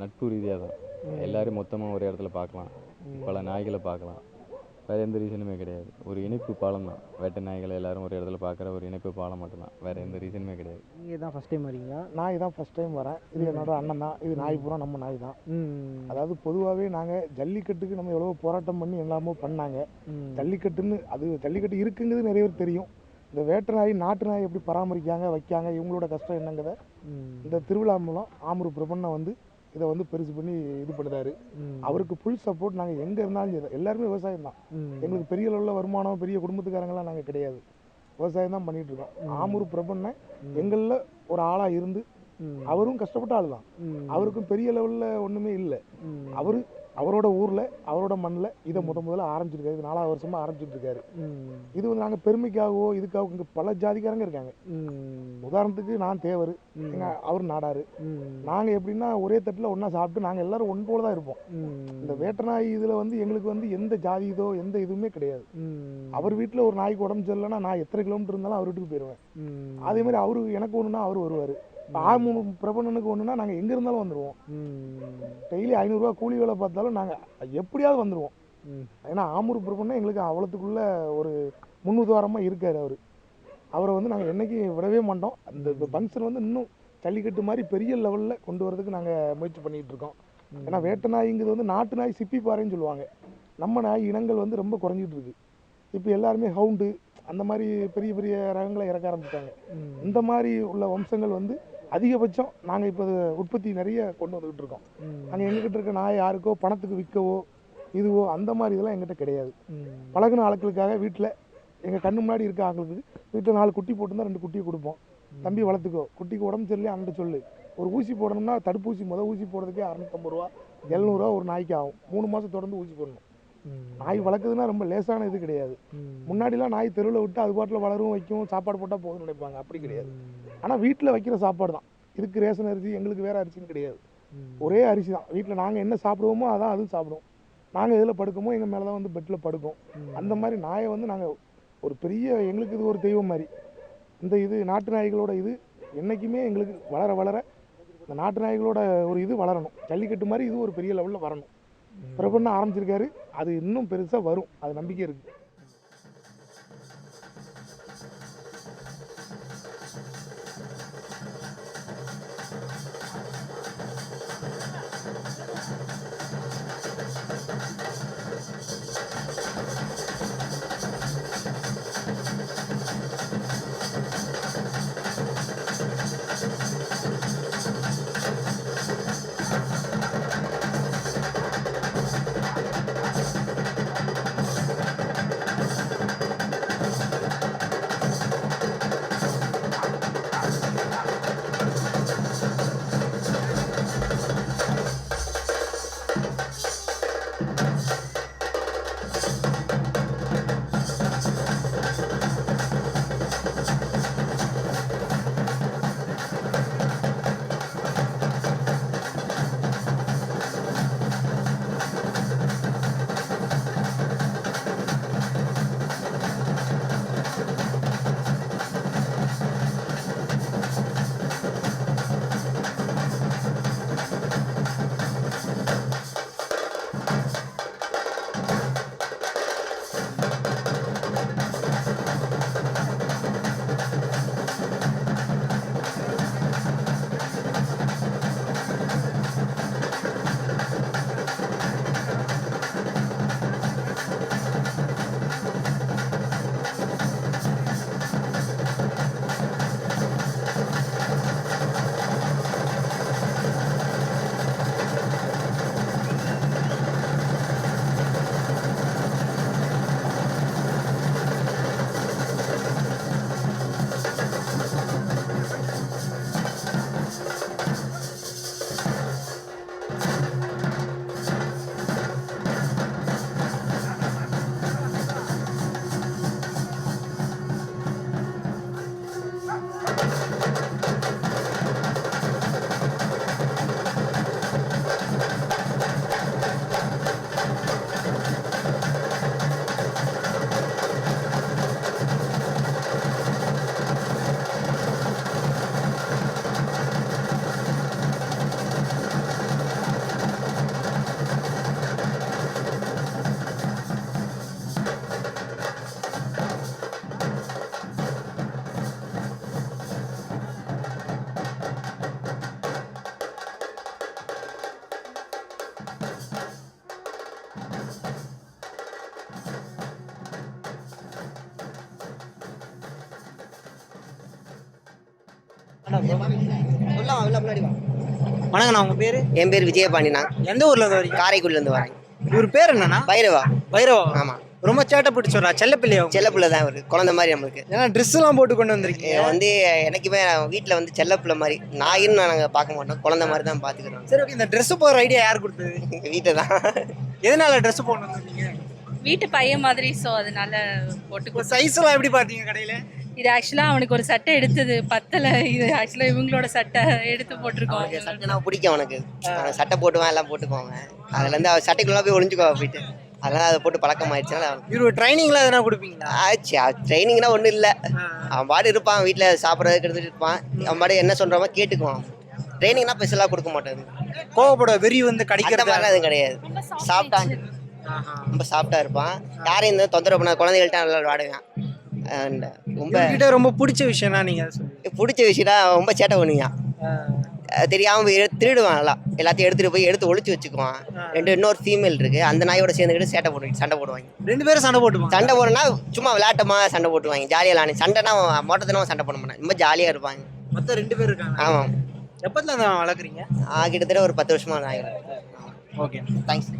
நட்பு ரீதியாக தான். எல்லோரும் மொத்தமாக ஒரு இடத்துல பார்க்கலாம், பல நாய்களை பார்க்கலாம். வேறு எந்த ரீசனுமே கிடையாது. ஒரு இணைப்பு பாலம் தான். வேட்டை நாய்களை எல்லோரும் ஒரு இடத்துல பார்க்குற ஒரு இணைப்பு பாலம் மட்டும்தான். வேறு எந்த ரீசனுமே கிடையாது. நீங்கள் தான் ஃபஸ்ட் டைம் வரீங்களா? நான் இதான் ஃபஸ்ட் டைம் வரேன். இது என்னோட அண்ணன் தான். இது நாய் பூரா நம்ம நாய் தான். அதாவது பொதுவாகவே நாங்கள் ஜல்லிக்கட்டுக்கு நம்ம எவ்வளோ போராட்டம் பண்ணி எல்லாமோ பண்ணாங்க. ஜல்லிக்கட்டுன்னு அது ஜல்லிக்கட்டு இருக்குங்கிறது நிறைய பேர் தெரியும். இந்த வேட்டை நாய் நாட்டு நாய் எப்படி பராமரிக்காங்க வைக்காங்க இவங்களோட கஷ்டம் என்னங்கிறத இந்த திருவிழா மூலம் ஆம்பூர் பிரபண்ணை வந்து இதை வந்து பெருசு பண்ணி இது பண்ணுறாரு. அவருக்கு ஃபுல் சப்போர்ட். நாங்கள் எங்கே இருந்தாலும் சரி எல்லாருமே விவசாயம் தான். எங்களுக்கு பெரிய அளவில் வருமானம் பெரிய குடும்பத்துக்காரங்களாம் நாங்கள் கிடையாது. விவசாயம் தான் பண்ணிகிட்டு இருக்கோம். ஆம்பூர் பிரபண்ணை எங்களில் ஒரு ஆளாக இருந்து அவரும் கஷ்டப்பட்ட ஆள் தான். அவருக்கும் பெரிய லெவலில் ஒன்றுமே இல்லை. அவரோட ஊரில் அவரோட மண்ணில் இதை முதல்ல ஆரம்பிச்சிருக்காரு. இது 4ஆவது வருஷமாக ஆரம்பிச்சுட்டு இருக்காரு. இது வந்து நாங்கள் பெருமைக்காகவோ இதுக்காக இங்கே பல ஜாதிக்காரங்க இருக்காங்க. உதாரணத்துக்கு நான் தேவர், அவர் நாடாரு. நாங்கள் எப்படின்னா ஒரே தட்டில் ஒன்றா சாப்பிட்டு நாங்கள் எல்லாரும் ஒன் போல தான் இருப்போம். இந்த வேட்டை நாய் இதில் வந்து எங்களுக்கு வந்து எந்த ஜாதி இதோ எந்த இதுவுமே கிடையாது. அவர் வீட்டில் ஒரு நாய்க்கு உடம்பு சரியில்லைன்னா நான் எத்தனை கிலோமீட்டர் இருந்தாலும் அவர் வீட்டுக்கு போயிடுவேன். அதே மாதிரி அவரு எனக்கு ஒன்றுனா அவர் வருவார். ஆம்பூர் பிரபண்ணனுக்கு ஒன்றுனா நாங்கள் எங்கே இருந்தாலும் வந்துடுவோம். டெய்லி 500 ரூபா கூலி வேலை பார்த்தாலும் நாங்கள் எப்படியாவது வந்துடுவோம். ஏன்னா ஆம்பூர் பிரபண்ணா எங்களுக்கு அவ்வளோத்துக்குள்ள ஒரு முன்னுதாரணமாக இருக்கார். அவரை வந்து நாங்கள் என்றைக்கும் விடவே மாட்டோம். அந்த ஃபங்க்ஷன் வந்து இன்னும் ஜல்லிக்கட்டு மாதிரி பெரிய லெவலில் கொண்டு வரதுக்கு நாங்கள் முயற்சி பண்ணிகிட்டு இருக்கோம். ஏன்னா வேட்டை நாய்ங்கிறது வந்து நாட்டு நாய் சிப்பி பாறைன்னு சொல்லுவாங்க. நம்ம நாய் இனங்கள் வந்து ரொம்ப குறைஞ்சிட்டு இருக்கு. இப்போ எல்லாருமே ஹவுண்டு அந்த மாதிரி பெரிய பெரிய ரகங்களை இறக்க ஆரம்பிச்சிட்டாங்க. இந்த மாதிரி உள்ள வம்சங்கள் வந்து அதிகபட்சம் நாங்கள் இப்போ உற்பத்தி நிறைய கொண்டு வந்துக்கிட்டு இருக்கோம். நாங்கள் எங்ககிட்ட இருக்க நாய் யாருக்கோ பணத்துக்கு விற்கவோ இதுவோ அந்த மாதிரி இதெல்லாம் எங்கிட்ட கிடையாது. பழகின ஆட்களுக்காக வீட்டில் எங்கள் கண்ணு முன்னாடி இருக்க ஆட்களுக்கு வீட்டில் 4 குட்டி போட்டுருந்தா 2 குட்டியை கொடுப்போம். தம்பி வளர்த்துக்கோ, குட்டிக்கு உடம்பு சரியில்லையே அன்ட்டு சொல்லு. ஒரு ஊசி போடணும்னா தடுப்பூசி ஊசி போடுறதுக்கே 650 ரூபா 700 ரூபா ஒரு நாய்க்கு ஆகும். 3 மாதம் தொடர்ந்து ஊசி போடணும். நாய் வளர்க்குதுன்னா ரொம்ப லேசான இது கிடையாது. முன்னாடிலாம் நாய் தெருவில் விட்டு அது பாட்டில் வளரும் வைக்கும் சாப்பாடு போட்டால் போதும்னு நினைப்பாங்க. அப்படி கிடையாது. ஆனால் வீட்டில் வைக்கிற சாப்பாடு தான். இதுக்கு ரேஷன் அரிசி எங்களுக்கு வேறு அரிசின்னு கிடையாது. ஒரே அரிசி தான். வீட்டில் நாங்கள் என்ன சாப்பிடுவோமோ அதான் அதுவும் சாப்பிடுவோம். நாங்கள் எதில் படுக்கமோ எங்கள் மேலே தான் வந்து பெட்டில் படுக்கும். அந்த மாதிரி நாயை வந்து நாங்கள் ஒரு பெரிய எங்களுக்கு இது ஒரு தெய்வம் மாதிரி. இந்த இது நாட்டு நாய்களோட இது என்றைக்குமே எங்களுக்கு வளர வளர இந்த நாட்டு நாய்களோட ஒரு இது வளரணும். ஜல்லிக்கட்டு மாதிரி இது ஒரு பெரிய லெவலில் வரணும். பிரபண்ணா ஆரம்பிச்சிருக்காரு. அது இன்னும் பெருசாக வரும். அது நம்பிக்கை இருக்குது. வணக்கண்ணா, உங்கள் பேர்? என் பேர் விஜயபாண்டினா. எந்த ஊரில் இருந்து வரீங்க? காரைக்குடிலேருந்து வரேன். இவர் பேர் என்னண்ணா? பைரவா. பைரவா? ஆமாம். ரொம்ப சேட்டை பிடிச்சோரா? செல்லப்பிள்ளையா? செல்லப்பிள்ளை தான் ஒரு குழந்தை மாதிரி நம்மளுக்கு. ஏன்னா ட்ரெஸ்ஸெல்லாம் போட்டு கொண்டு வந்திருக்கீங்க. வந்து எனக்குமே வீட்டில் வந்து செல்லப்பிள்ளை மாதிரி, நாயின்னு நாங்கள் பார்க்க மாட்டோம், குழந்தை மாதிரி தான் பார்த்துக்கிறோம். சரி, ஓகே. இந்த ட்ரெஸ் போகிற ஐடியா யார் கொடுத்தது? வீட்டை தான். எதனால ட்ரெஸ் போட்டு வந்திருக்கீங்க? வீட்டு பையன் மாதிரி, ஸோ அதனால போட்டு. சைஸ்லாம் எப்படி பார்த்தீங்க கடையில்? இது ஆக்சுவலாக அவனுக்கு ஒரு சட்டை எடுத்தது பத்தலை. இது ஆக்சுவலாக இவங்களோட சட்டை எடுத்து போட்டிருக்கோம். சட்டைனா பிடிக்கும் அவனுக்கு. அவன் சட்டை போட்டுவான், எல்லாம் போட்டுக்குவாங்க. அதுலேருந்து அவன் சட்டைக்குள்ளே போய் ஒளிஞ்சுக்குவா போயிட்டு. அதெல்லாம் அதை போட்டு பழக்கம் ஆயிடுச்சுனால இவர் ட்ரைனிங்லாம் எதனா கொடுப்பீங்களா? ஆச்சு. ட்ரைனிங்னா ஒன்றும் இல்லை. அவன் பாடு இருப்பான், வீட்டில் சாப்பிட்றதுக்கு எடுத்துகிட்டு இருப்பான். அவன் பாடு என்ன சொல்கிறோமோ கேட்டுக்குவான். ட்ரைனிங்னா ஸ்பெஷலாக கொடுக்க மாட்டேன். கோவப்பட வெறி வந்து கடிக்கிறது மாதிரிலாம் எதுவும் கிடையாது. சாப்பிட்டா ரொம்ப சாஃப்டாக இருப்பான். யாரையும் இந்த தொந்தரவு பண்ண குழந்தைகள்கிட்ட நல்லா விளாடுவான். ரொம்ப பிடிச்ச விஷயம்னா நீங்கள் பிடிச்ச விஷயம்னா ரொம்ப சேட்டை பண்ணுவான். தெரியாமல் திருடுவான். நல்லா எல்லாத்தையும் எடுத்துகிட்டு போய் எடுத்து ஒழிச்சு வச்சுக்குவான். இன்னொரு ஃபீமேல் இருக்குது, அந்த நாயோட சேர்ந்துக்கிட்டு சண்டை போடுவாங்க. 2 பேரும் சண்டை போட்டுவாங்க. சண்டை போடணும்னா சும்மா விளையாட்டமாக சண்டை போட்டுவாங்க, ஜாலியாக விளாண்டு. சண்டைனா மோட்டத்தினவும் சண்டை போட மாட்டாங்க, ரொம்ப ஜாலியாக இருப்பாங்க. மொத்தம் 2 பேர் இருக்காங்க. ஆமாம். எப்பத்துல அந்த வளர்க்குறீங்க? கிட்டத்தட்ட ஒரு 10 வருஷமாக நாய். Okay, thanks.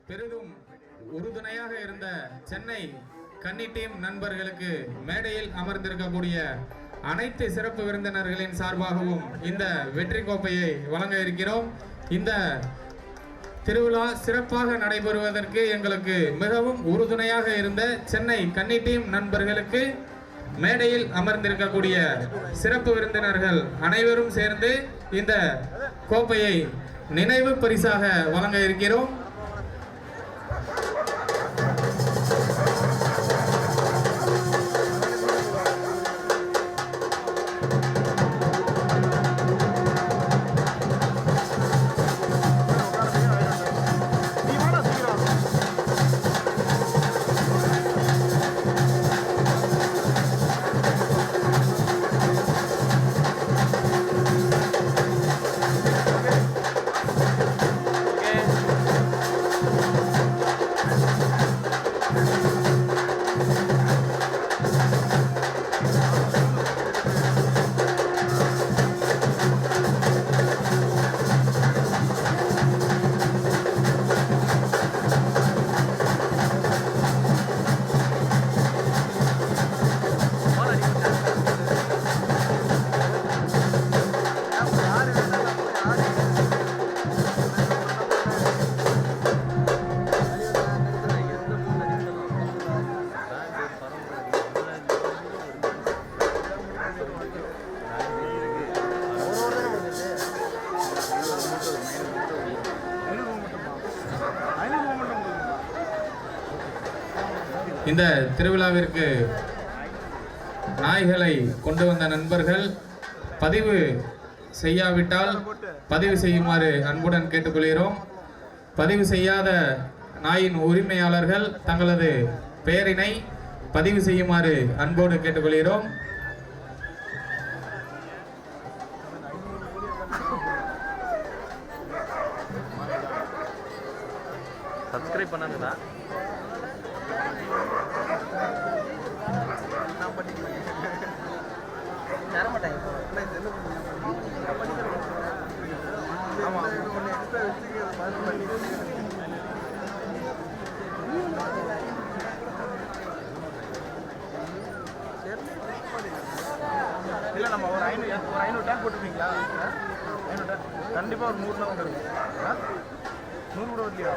பெரிதும் உறுதுணையாக இருந்த சென்னை கன்னி டீம் நண்பர்களுக்கு மேடையில் அமர்ந்திருக்கக்கூடிய அனைத்து சிறப்பு விருந்தினர்களின் சார்பாகவும் இந்த வெற்றி கோப்பையை வழங்க இருக்கிறோம். இந்த திருவிழா சிறப்பாக நடைபெறுவதற்கு எங்களுக்கு மிகவும் உறுதுணையாக இருந்த சென்னை கன்னி டீம் நண்பர்களுக்கு, மேடையில் அமர்ந்திருக்கக்கூடிய சிறப்பு விருந்தினர்கள் அனைவரும் சேர்ந்து இந்த கோப்பையை நினைவு பரிசாக வழங்க இருக்கிறோம். இந்த திருவிழாவிற்கு நாய்களை கொண்டு வந்த நண்பர்கள் பதிவு செய்யாவிட்டால் பதிவு செய்யுமாறு அன்புடன் கேட்டுக்கொள்கிறோம். பதிவு செய்யாத நாயின் உரிமையாளர்கள் தங்களது பெயரினை பதிவு செய்யுமாறு அன்போடு கேட்டுக்கொள்கிறோம். சப்ஸ்கிரைப் பண்ணாங்கண்ணா. இல்லை நம்ம ஒரு 500 டேங்க் போட்டுருக்கீங்களா? 500 டேங்க் கண்டிப்பாக ஒரு 100 தான் இருக்கும். 100 கூட வரலையா?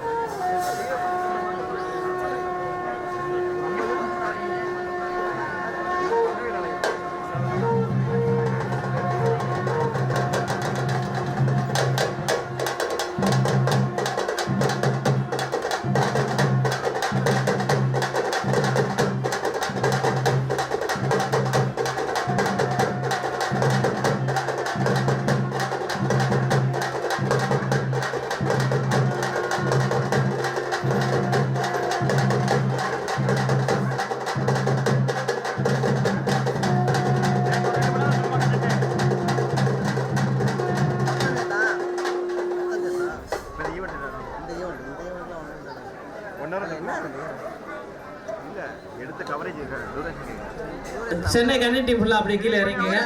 சென்னை கன்னிட்டி ஃபுல்லாக அப்படி கீழே இறங்குங்க.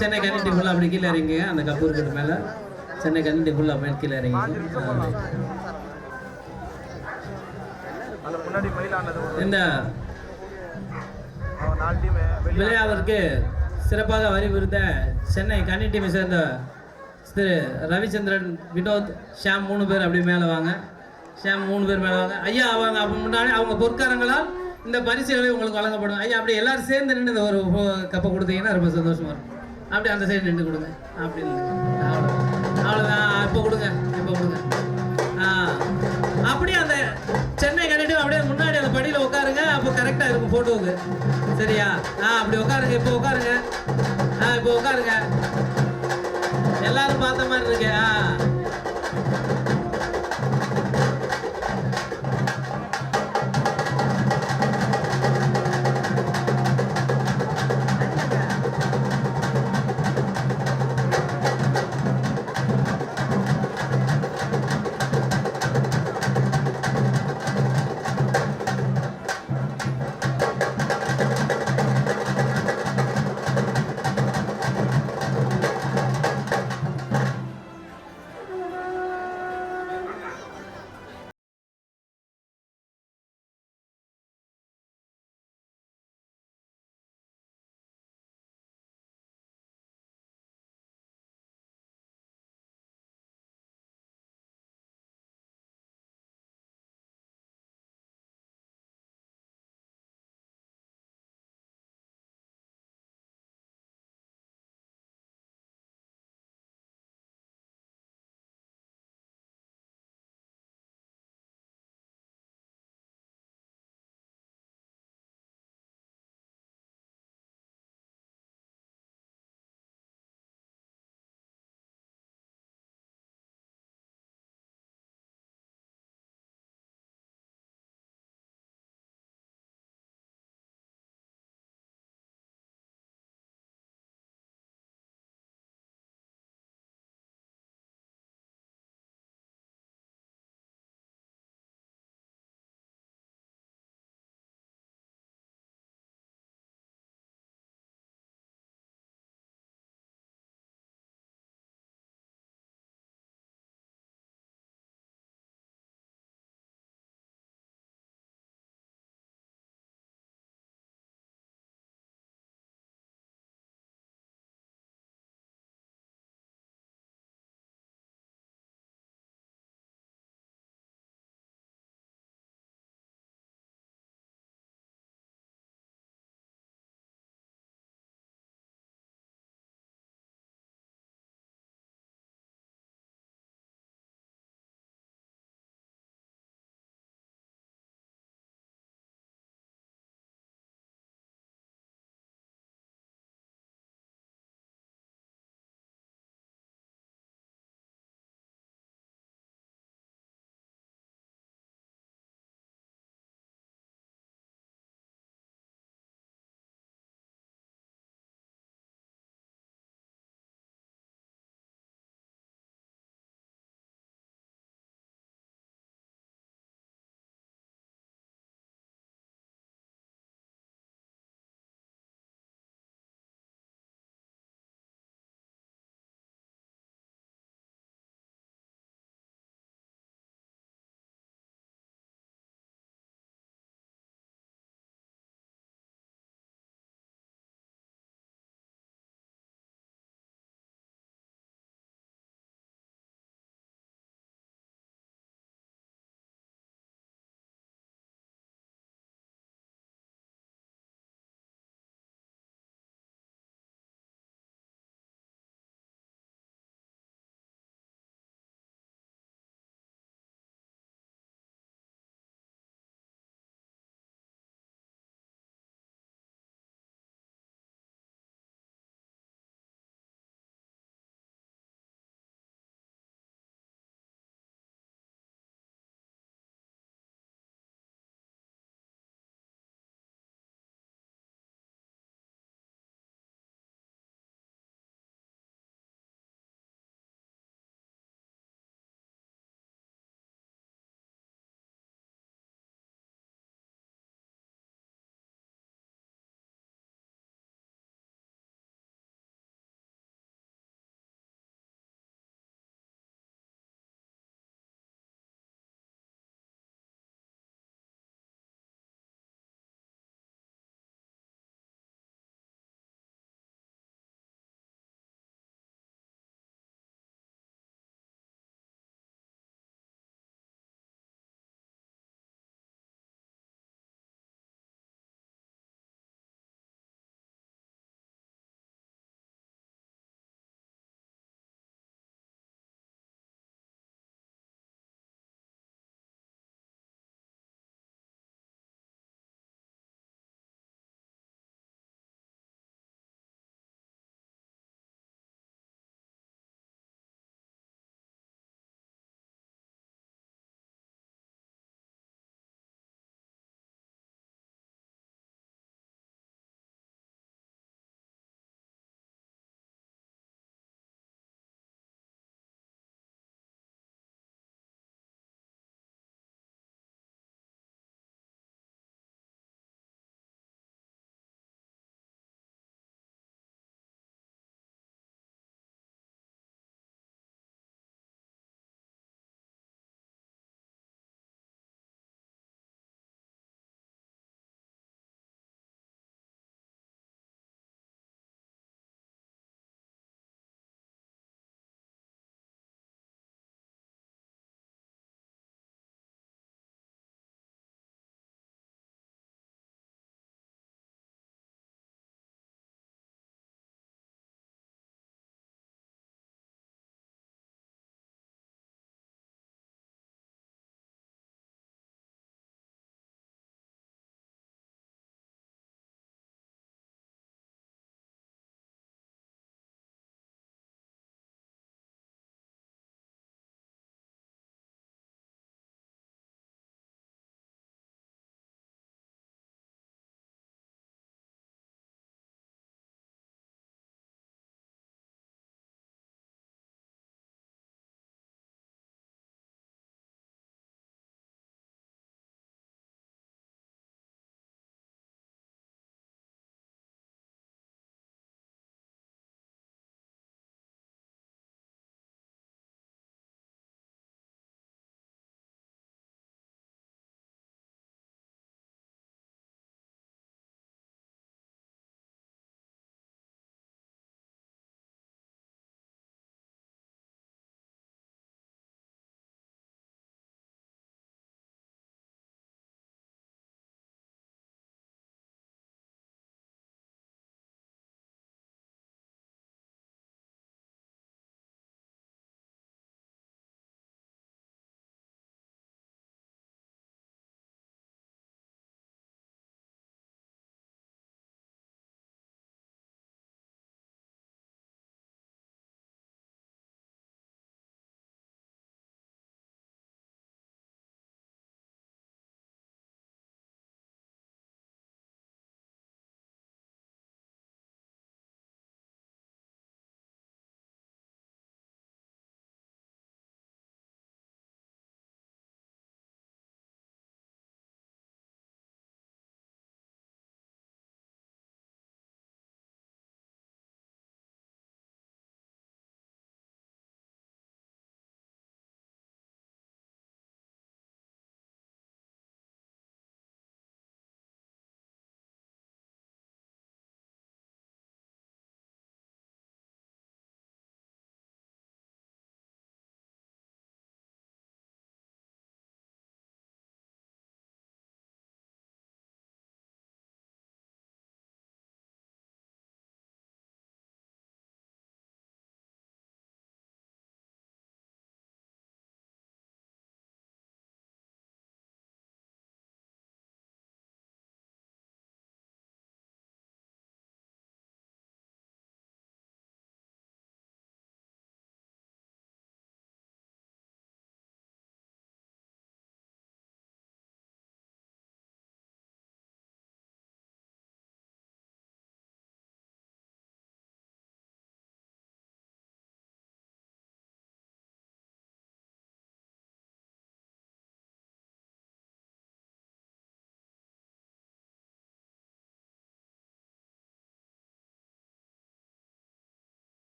சென்னை கன்னிட்டி ஃபுல்லாக அப்படி கீழே இறங்குங்க. அந்த கப்பு இருக்கிறது மேலே சென்னை கன்னிட்டி ஃபுல்லாக அப்படி கீழே இறங்குங்க. இந்த விளையாவிற்கு சிறப்பாக வரிபுரிந்த சென்னை கன்னி டீமை சேர்ந்த திரு ரவிச்சந்திரன், வினோத், ஷாம் 3 பேர் அப்படி மேலே வாங்க. ஷாம் 3 பேர் மேலே வாங்க. ஐயா அவங்க அப்போ முன்னாடி அவங்க பொற்காரங்களால் இந்த பரிசுகளை உங்களுக்கு வழங்கப்படும். ஐயா அப்படி எல்லாரும் சேர்ந்து நின்று இந்த ஒரு கப்பை கொடுத்தீங்கன்னா ரொம்ப சந்தோஷமா இருக்கும். அப்படி அந்த சைடு நின்று கொடுங்க. அப்படி அவ்வளோதான். இப்போ கொடுங்க, இப்போ கொடுங்க. அப்படியே அந்த சென்னை கண்டிட்டு அப்படியே முன்னாடி அந்த படியில் உட்காருங்க. அப்போ கரெக்டாக இருக்கும் ஃபோட்டோவுக்கு. சரியா? அப்படி உட்காருங்க. இப்போ உட்காருங்க. இப்போ உட்காருங்க. எல்லாரும் பார்த்த மாதிரி இருக்கு.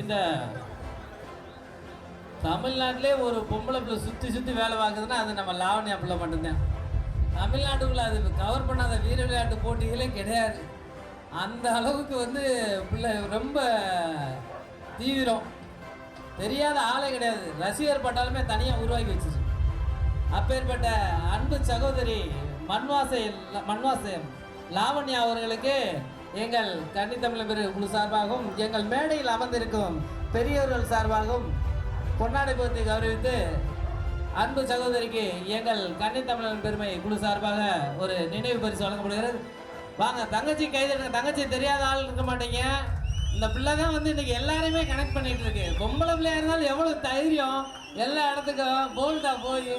இந்த தமிழ்நாட்டிலே ஒரு பொம்பளை பிள்ளை சுற்றி சுற்றி வேலை பார்க்குதுன்னா அது நம்ம லாவண்யா பிள்ளை மட்டும்தான். தமிழ்நாட்டுக்குள்ளே அது கவர் பண்ணாத வீர விளையாட்டு போட்டிகளே கிடையாது. அந்த அளவுக்கு வந்து பிள்ளை ரொம்ப தீவிரம், தெரியாத ஆளே கிடையாது. ரசிகர் பட்டாலுமே தனியாக உருவாக்கி வச்சிருக்கு. அப்பேற்பட்ட அன்பு சகோதரி மண்வாசம் லாவண்யா அவர்களுக்கு எங்கள் கன்னித்தமிழ் பெரு குழு சார்பாகவும் எங்கள் மேடையில் அமர்ந்திருக்கும் பெரியவர்கள் சார்பாகவும் பொன்னாடை போர்த்தி கௌரவித்து அன்பு சகோதரிக்கு எங்கள் கன்னித்தமிழன் பெருமை குழு சார்பாக ஒரு நினைவு பரிசு வழங்கப்படுகிறது. வாங்க தங்கச்சி கைது. தங்கச்சி தெரியாத ஆள் இருக்க மாட்டீங்க. இந்த பிள்ளை தான் வந்து இன்னைக்கு எல்லாரையுமே கனெக்ட் பண்ணிட்டு இருக்கு. பொம்பளை பிள்ளையா இருந்தாலும் எவ்வளவு தைரியம், எல்லா இடத்துக்கும் போல்டா போய்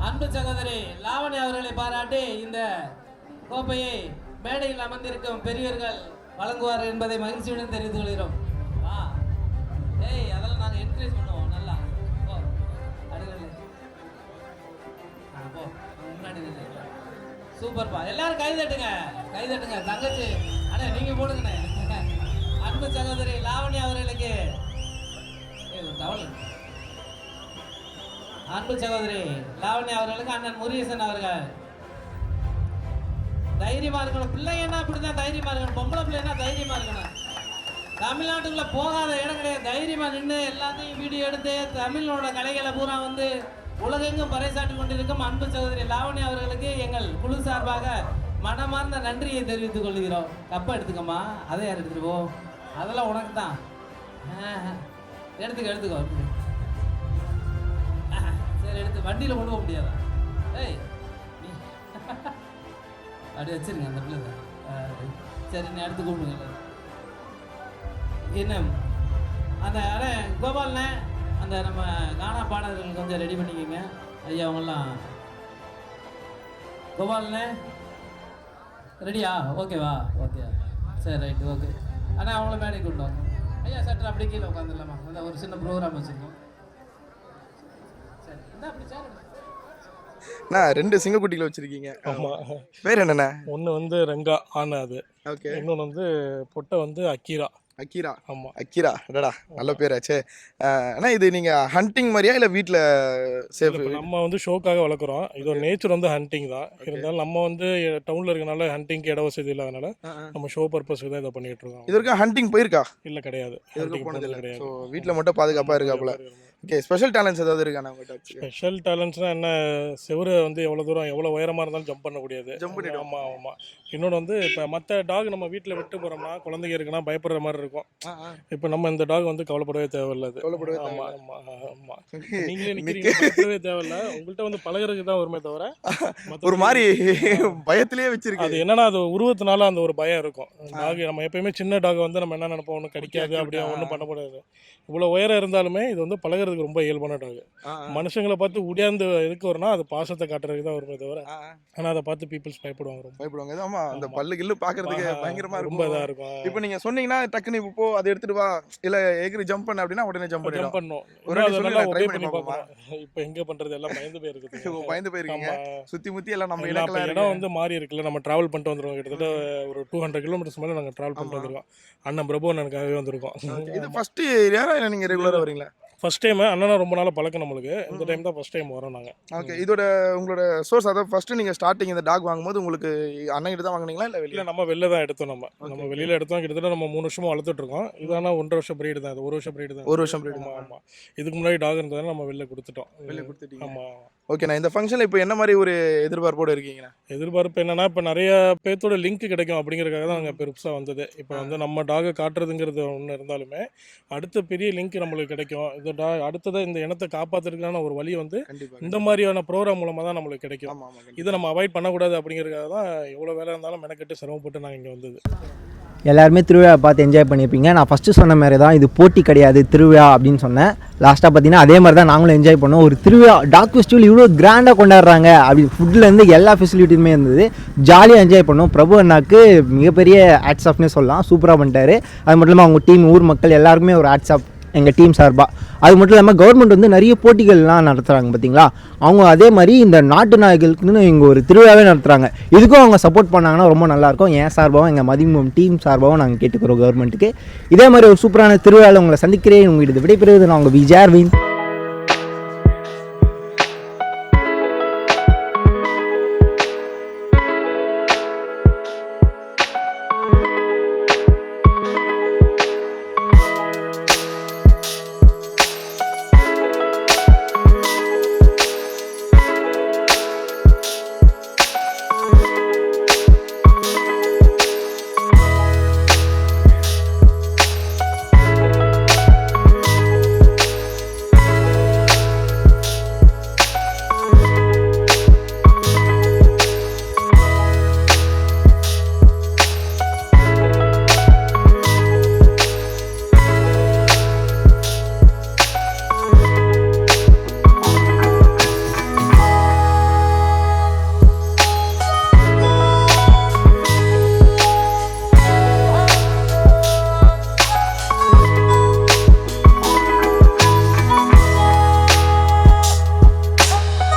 அன்பு சகோதரி லாவண்யா அவர்களை பாராட்டி இந்த கோப்பையை மேடையில் அமர்ந்திருக்கும் பெரியவர்கள் வழங்குவார் என்பதை மகிழ்ச்சியுடன் தெரிவித்துக் கொள்கிறோம். வா ஏய், அதெல்லாம் நாங்கள் என்கரேஜ் பண்ணுவோம். நல்லா போ, அடுக்கல போ, முன்னாடி சூப்பர்ப்பா. எல்லாரும் கை தட்டுங்க, கை தட்டுங்க. தங்கச்சி அண்ணே நீங்கள் போடுங்கண்ணே. அன்பு சகோதரி லாவண்யா அவர்களுக்கு தவளை. அன்பு சகோதரி லாவண்யா அவர்களுக்கு அண்ணன் முருகேசன் அவர்கள். தைரியமா இருக்கணும். பிள்ளைங்கன்னா அப்படிதான் தைரியமா இருக்கணும். பொம்பளை பிள்ளைன்னா தைரியமா இருக்கணும். தமிழ்நாட்டுக்குள்ள போகாத இடம் கிடையாது. தைரியமா நின்று எல்லாத்தையும் வீடியோ எடுத்து தமிழோட கலைகளை பூரா வந்து உலகெங்கும் பறைசாட்டி கொண்டிருக்கும் அன்பு சகோதரி லாவண்யா அவர்களுக்கு எங்கள் குழு சார்பாக மனமார்ந்த நன்றியை தெரிவித்துக் கொள்கிறோம். கப்பை எடுத்துக்கம்மா. அதை யார் எடுத்துட்டு போ, அதெல்லாம் உனக்கு தான். எடுத்துக்கோ. சரி, எடுத்து வண்டியில் கொண்டு போக முடியாதா? ஏய் நீ அப்படி வச்சிருங்க அந்த பிள்ளை. சரி, நீ அடுத்து கூப்பிடுங்க. என்ன அந்த கோபால்ண்ணே, அந்த நம்ம கானா பாடல்கள் கொஞ்சம் ரெடி பண்ணிக்கோங்க ஐயா. அவங்கெல்லாம் கோபால்ண்ணே ரெடியா? ஓகேவா? ஓகே, சரி, ரைட்டு, ஓகே. ஆனால் அவங்கள மேடைக்கு கொண்டு வாங்க ஐயா. சட்டர் அப்படி கீழே உட்காந்துடலாமா? அந்த ஒரு சின்ன ப்ரோக்ராம் வச்சுருக்கோம். அண்ணா 2 சிங்கக்குட்டிகளை வச்சிருக்கீங்க. ஆமாம். பேர் என்னண்ணா? ஒன்று வந்து ரங்கா ஆனா, அது ஓகே. இன்னொன்று வந்து பொட்டை வந்து அக்கீரா. அக்கீரா. ஆமாம், அக்கீரா. அடடா, நல்ல பேராச்சே. அண்ணா இது நீங்கள் ஹண்டிங் மாதிரியா இல்லை வீட்டில் சேஃப்? நம்ம வந்து ஷோக்காக வளர்க்குறோம். இதோட நேச்சர் வந்து ஹண்டிங் தான். இருந்தாலும் நம்ம வந்து டவுனில் இருக்கனால ஹண்டிங்க்கு இட வசதி இல்லாதனால நம்ம ஷோ பர்பஸ்க்கு தான் இதை பண்ணிட்டு இருக்கோம். இது வரைக்கும் ஹண்டிங் போயிருக்கா? இல்லை, கிடையாது. ஹண்டிங் போனது கிடையாது. ஸோ வீட்டில் மட்டும் பாதுகாப்பாக இருக்காப்புல. ஓகே. ஸ்பெஷல் டேலண்ட்ஸ் ஏதாவது இருக்காண்ணா உங்கள்கிட்ட? ஸ்பெஷல் டேலண்ட்ஸ்னால் என்ன, செவரு வந்து எவ்வளோ தூரம் எவ்வளோ உயரமாக இருந்தாலும் ஜம்ப் பண்ணக்கூடியது. ஜம்ப் பண்ணிடும். ஆமாம். இன்னொன்று வந்து இப்போ மற்ற டாக் நம்ம வீட்டில் விட்டு போகிறோம்னா குழந்தைங்க இருக்குன்னா பயப்படுற மாதிரி இருக்கும். இப்போ நம்ம இந்த டாக் வந்து கவலைப்படவே தேவையில்லை. ஆமாம். நீங்களே நிற்கிறீங்க, பயப்படவே தேவையில்லை. உங்கள்கிட்ட வந்து பழகிறதுக்கு தான் வருமே தவிர ஒரு மாதிரி பயத்திலேயே வச்சிருக்கு. அது என்னன்னா அது உருவத்தினால அந்த ஒரு பயம் இருக்கும். டாக் நம்ம எப்பயுமே சின்ன டாக் வந்து நம்ம என்ன நினைப்போம், ஒன்றும் கடிக்காது, அப்படியே ஒன்றும் பண்ணக்கூடாது. இவ்வளோ உயரம் இருந்தாலுமே இது வந்து பழகிறதுக்கு ரொம்ப இயல்பான டாக். மனுஷங்களை பார்த்து உடையாந்து எதுக்கு வரும்னா அது பாசத்தை காட்டுறதுக்கு தான் வருமே தவிர, ஆனால் அதை பார்த்து பீப்புள்ஸ் பயப்படுவாங்க. ரொம்ப பயப்படுவாங்க. ஆமாம், அந்த பல்லு கில்லு பார்க்கறதுக்கு பயங்கரமா ரொம்ப இதாக இருக்கும். இப்போ நீங்க சொன்னீங்கன்னா டக்குனு இப்போ அதை எடுத்துட்டு வா, இல்ல எகிரி ஜம்ப் பண்ண அப்படின்னா உடனே ஜம்ப் பண்ணும். ட்ரை பண்ணி பார்ப்போம். இப்போ எங்க பண்றது, எல்லாம் பயந்து போயிருக்குது. பயந்து போயிருக்கீங்க. சுத்தி முத்தி எல்லாம் நம்ம இடம் வந்து மாறி இருக்குல்ல. நம்ம டிராவல் பண்ணிட்டு வந்துருவோம். கிட்டத்தட்ட ஒரு 200 கிலோமீட்டர்ஸ் மேலே நாங்கள் டிராவல் பண்ணிட்டு வந்துருக்கோம். அண்ணன் பிரபு அண்ணனுக்காகவே வந்திருக்கோம். இது ஃபர்ஸ்ட் ஏரியா இல்லை நீங்க ரெகுலரா வரீங்களா? First time. அண்ணனா ரொம்ப நாள் பழக்கம் நம்மளுக்கு. இந்த டைம் தான் ஃபர்ஸ்ட் டைம் வரோம் நாங்கள். ஓகே. இதோட உங்களோட சோர்ஸ், அதாவது ஃபர்ஸ்ட் நீங்கள் ஸ்டார்டிங் இந்த டாக் வாங்கும்போது உங்களுக்கு அண்ணன் கிட்ட தான் வாங்குனீங்களா இல்லை வெளியில்? நம்ம வெளில தான் எடுத்தோம். நம்ம வெளியில் எடுத்தோம். கிட்டத்தட்ட நம்ம 3 வருஷமாக வளர்த்துட்டு இருக்கோம். இதனால் 1.5 வருஷம் பிரீடு தான். 1 வருஷம் பிரீடு தான். 1 வருஷம் பிரீடு. ஆமாம். இதுக்கு முன்னாடி டாக் இருந்ததால நம்ம வெளில கொடுத்துட்டோம். வெளில கொடுத்துட்டீங்க. ஆமாம். ஓகேண்ணா. இந்த ஃபங்க்ஷனில் இப்போ என்ன மாதிரி ஒரு எதிர்பார்ப்போடு இருக்கீங்கண்ணா? எதிர்பார்ப்பு என்னன்னா, இப்போ நிறைய பேர்த்தோட லிங்க் கிடைக்கும் அப்படிங்கிறதுக்காக தான் நாங்கள் பெருசாக வந்தது. இப்போ வந்து நம்ம டாகை காட்டுறதுங்கிறது ஒன்று இருந்தாலுமே அடுத்த பெரிய லிங்க் நம்மளுக்கு கிடைக்கும். இந்த அடுத்ததாக இந்த இனத்தை காப்பாற்றுறதுக்கான ஒரு வழி வந்து இந்த மாதிரியான ப்ரோக்ராம் மூலமாக தான் நம்மளுக்கு கிடைக்கும். இதை நம்ம அவாய்ட் பண்ணக்கூடாது அப்படிங்கிறதுக்காக தான் எவ்வளோ வேலை இருந்தாலும் மெனக்கெட்டு சிரமப்பட்டு நாங்கள் இங்கே வந்தது. எல்லாருமே திருவிழா பார்த்து என்ஜாய் பண்ணியிருப்பீங்க. நான் ஃபஸ்ட்டு சொன்ன மாதிரி தான் இது போட்டி கிடையாது திருவிழா அப்படின்னு சொன்னேன். லாஸ்ட்டாக பார்த்தீங்கன்னா அதே மாதிரி தான் நாங்களும் என்ஜாய் பண்ணோம். ஒரு திருவிழா டாக் ஃபெஸ்டிவல் இவ்வளோ கிராண்டாக கொண்டாடுறாங்க அப்படி ஃபுட்லேருந்து எல்லா ஃபெசிலிட்டியுமே இருந்தது. ஜாலியாக என்ஜாய் பண்ணோம். பிரபு அண்ணாக்கு மிகப்பெரிய ஹேட்ஸ் ஆஃப்னே சொல்லலாம். சூப்பராக பண்ணிட்டாரு. அது மட்டும் இல்லாமல் அவங்க டீம் ஊர் மக்கள் எல்லாருக்குமே ஒரு ஹேட்ஸ் ஆஃப் எங்கள் டீம் சார்பாக. அது மட்டும் இல்லாமல் கவர்மெண்ட் வந்து நிறைய போட்டிகள்லாம் நடத்துகிறாங்க பார்த்தீங்களா. அவங்க அதே மாதிரி இந்த நாட்டு நாய்களுக்குன்னு இங்கே ஒரு திருவிழாவே நடத்துகிறாங்க. இதுக்கும் அவங்க சப்போர்ட் பண்ணாங்கன்னா ரொம்ப நல்லாயிருக்கும். என் சார்பாகவும் எங்கள் மதிமுகம் டீம் சார்பாகவும் நாங்கள் கேட்டுக்கிறோம் கவர்மெண்ட்டுக்கு. இதே மாதிரி ஒரு சூப்பரான திருவிழாவில் உங்களை சந்திக்கிறேன். உங்கள்கிட்ட விடைபெறுவது நான் உங்கள் விஜய் அரவிந்த்.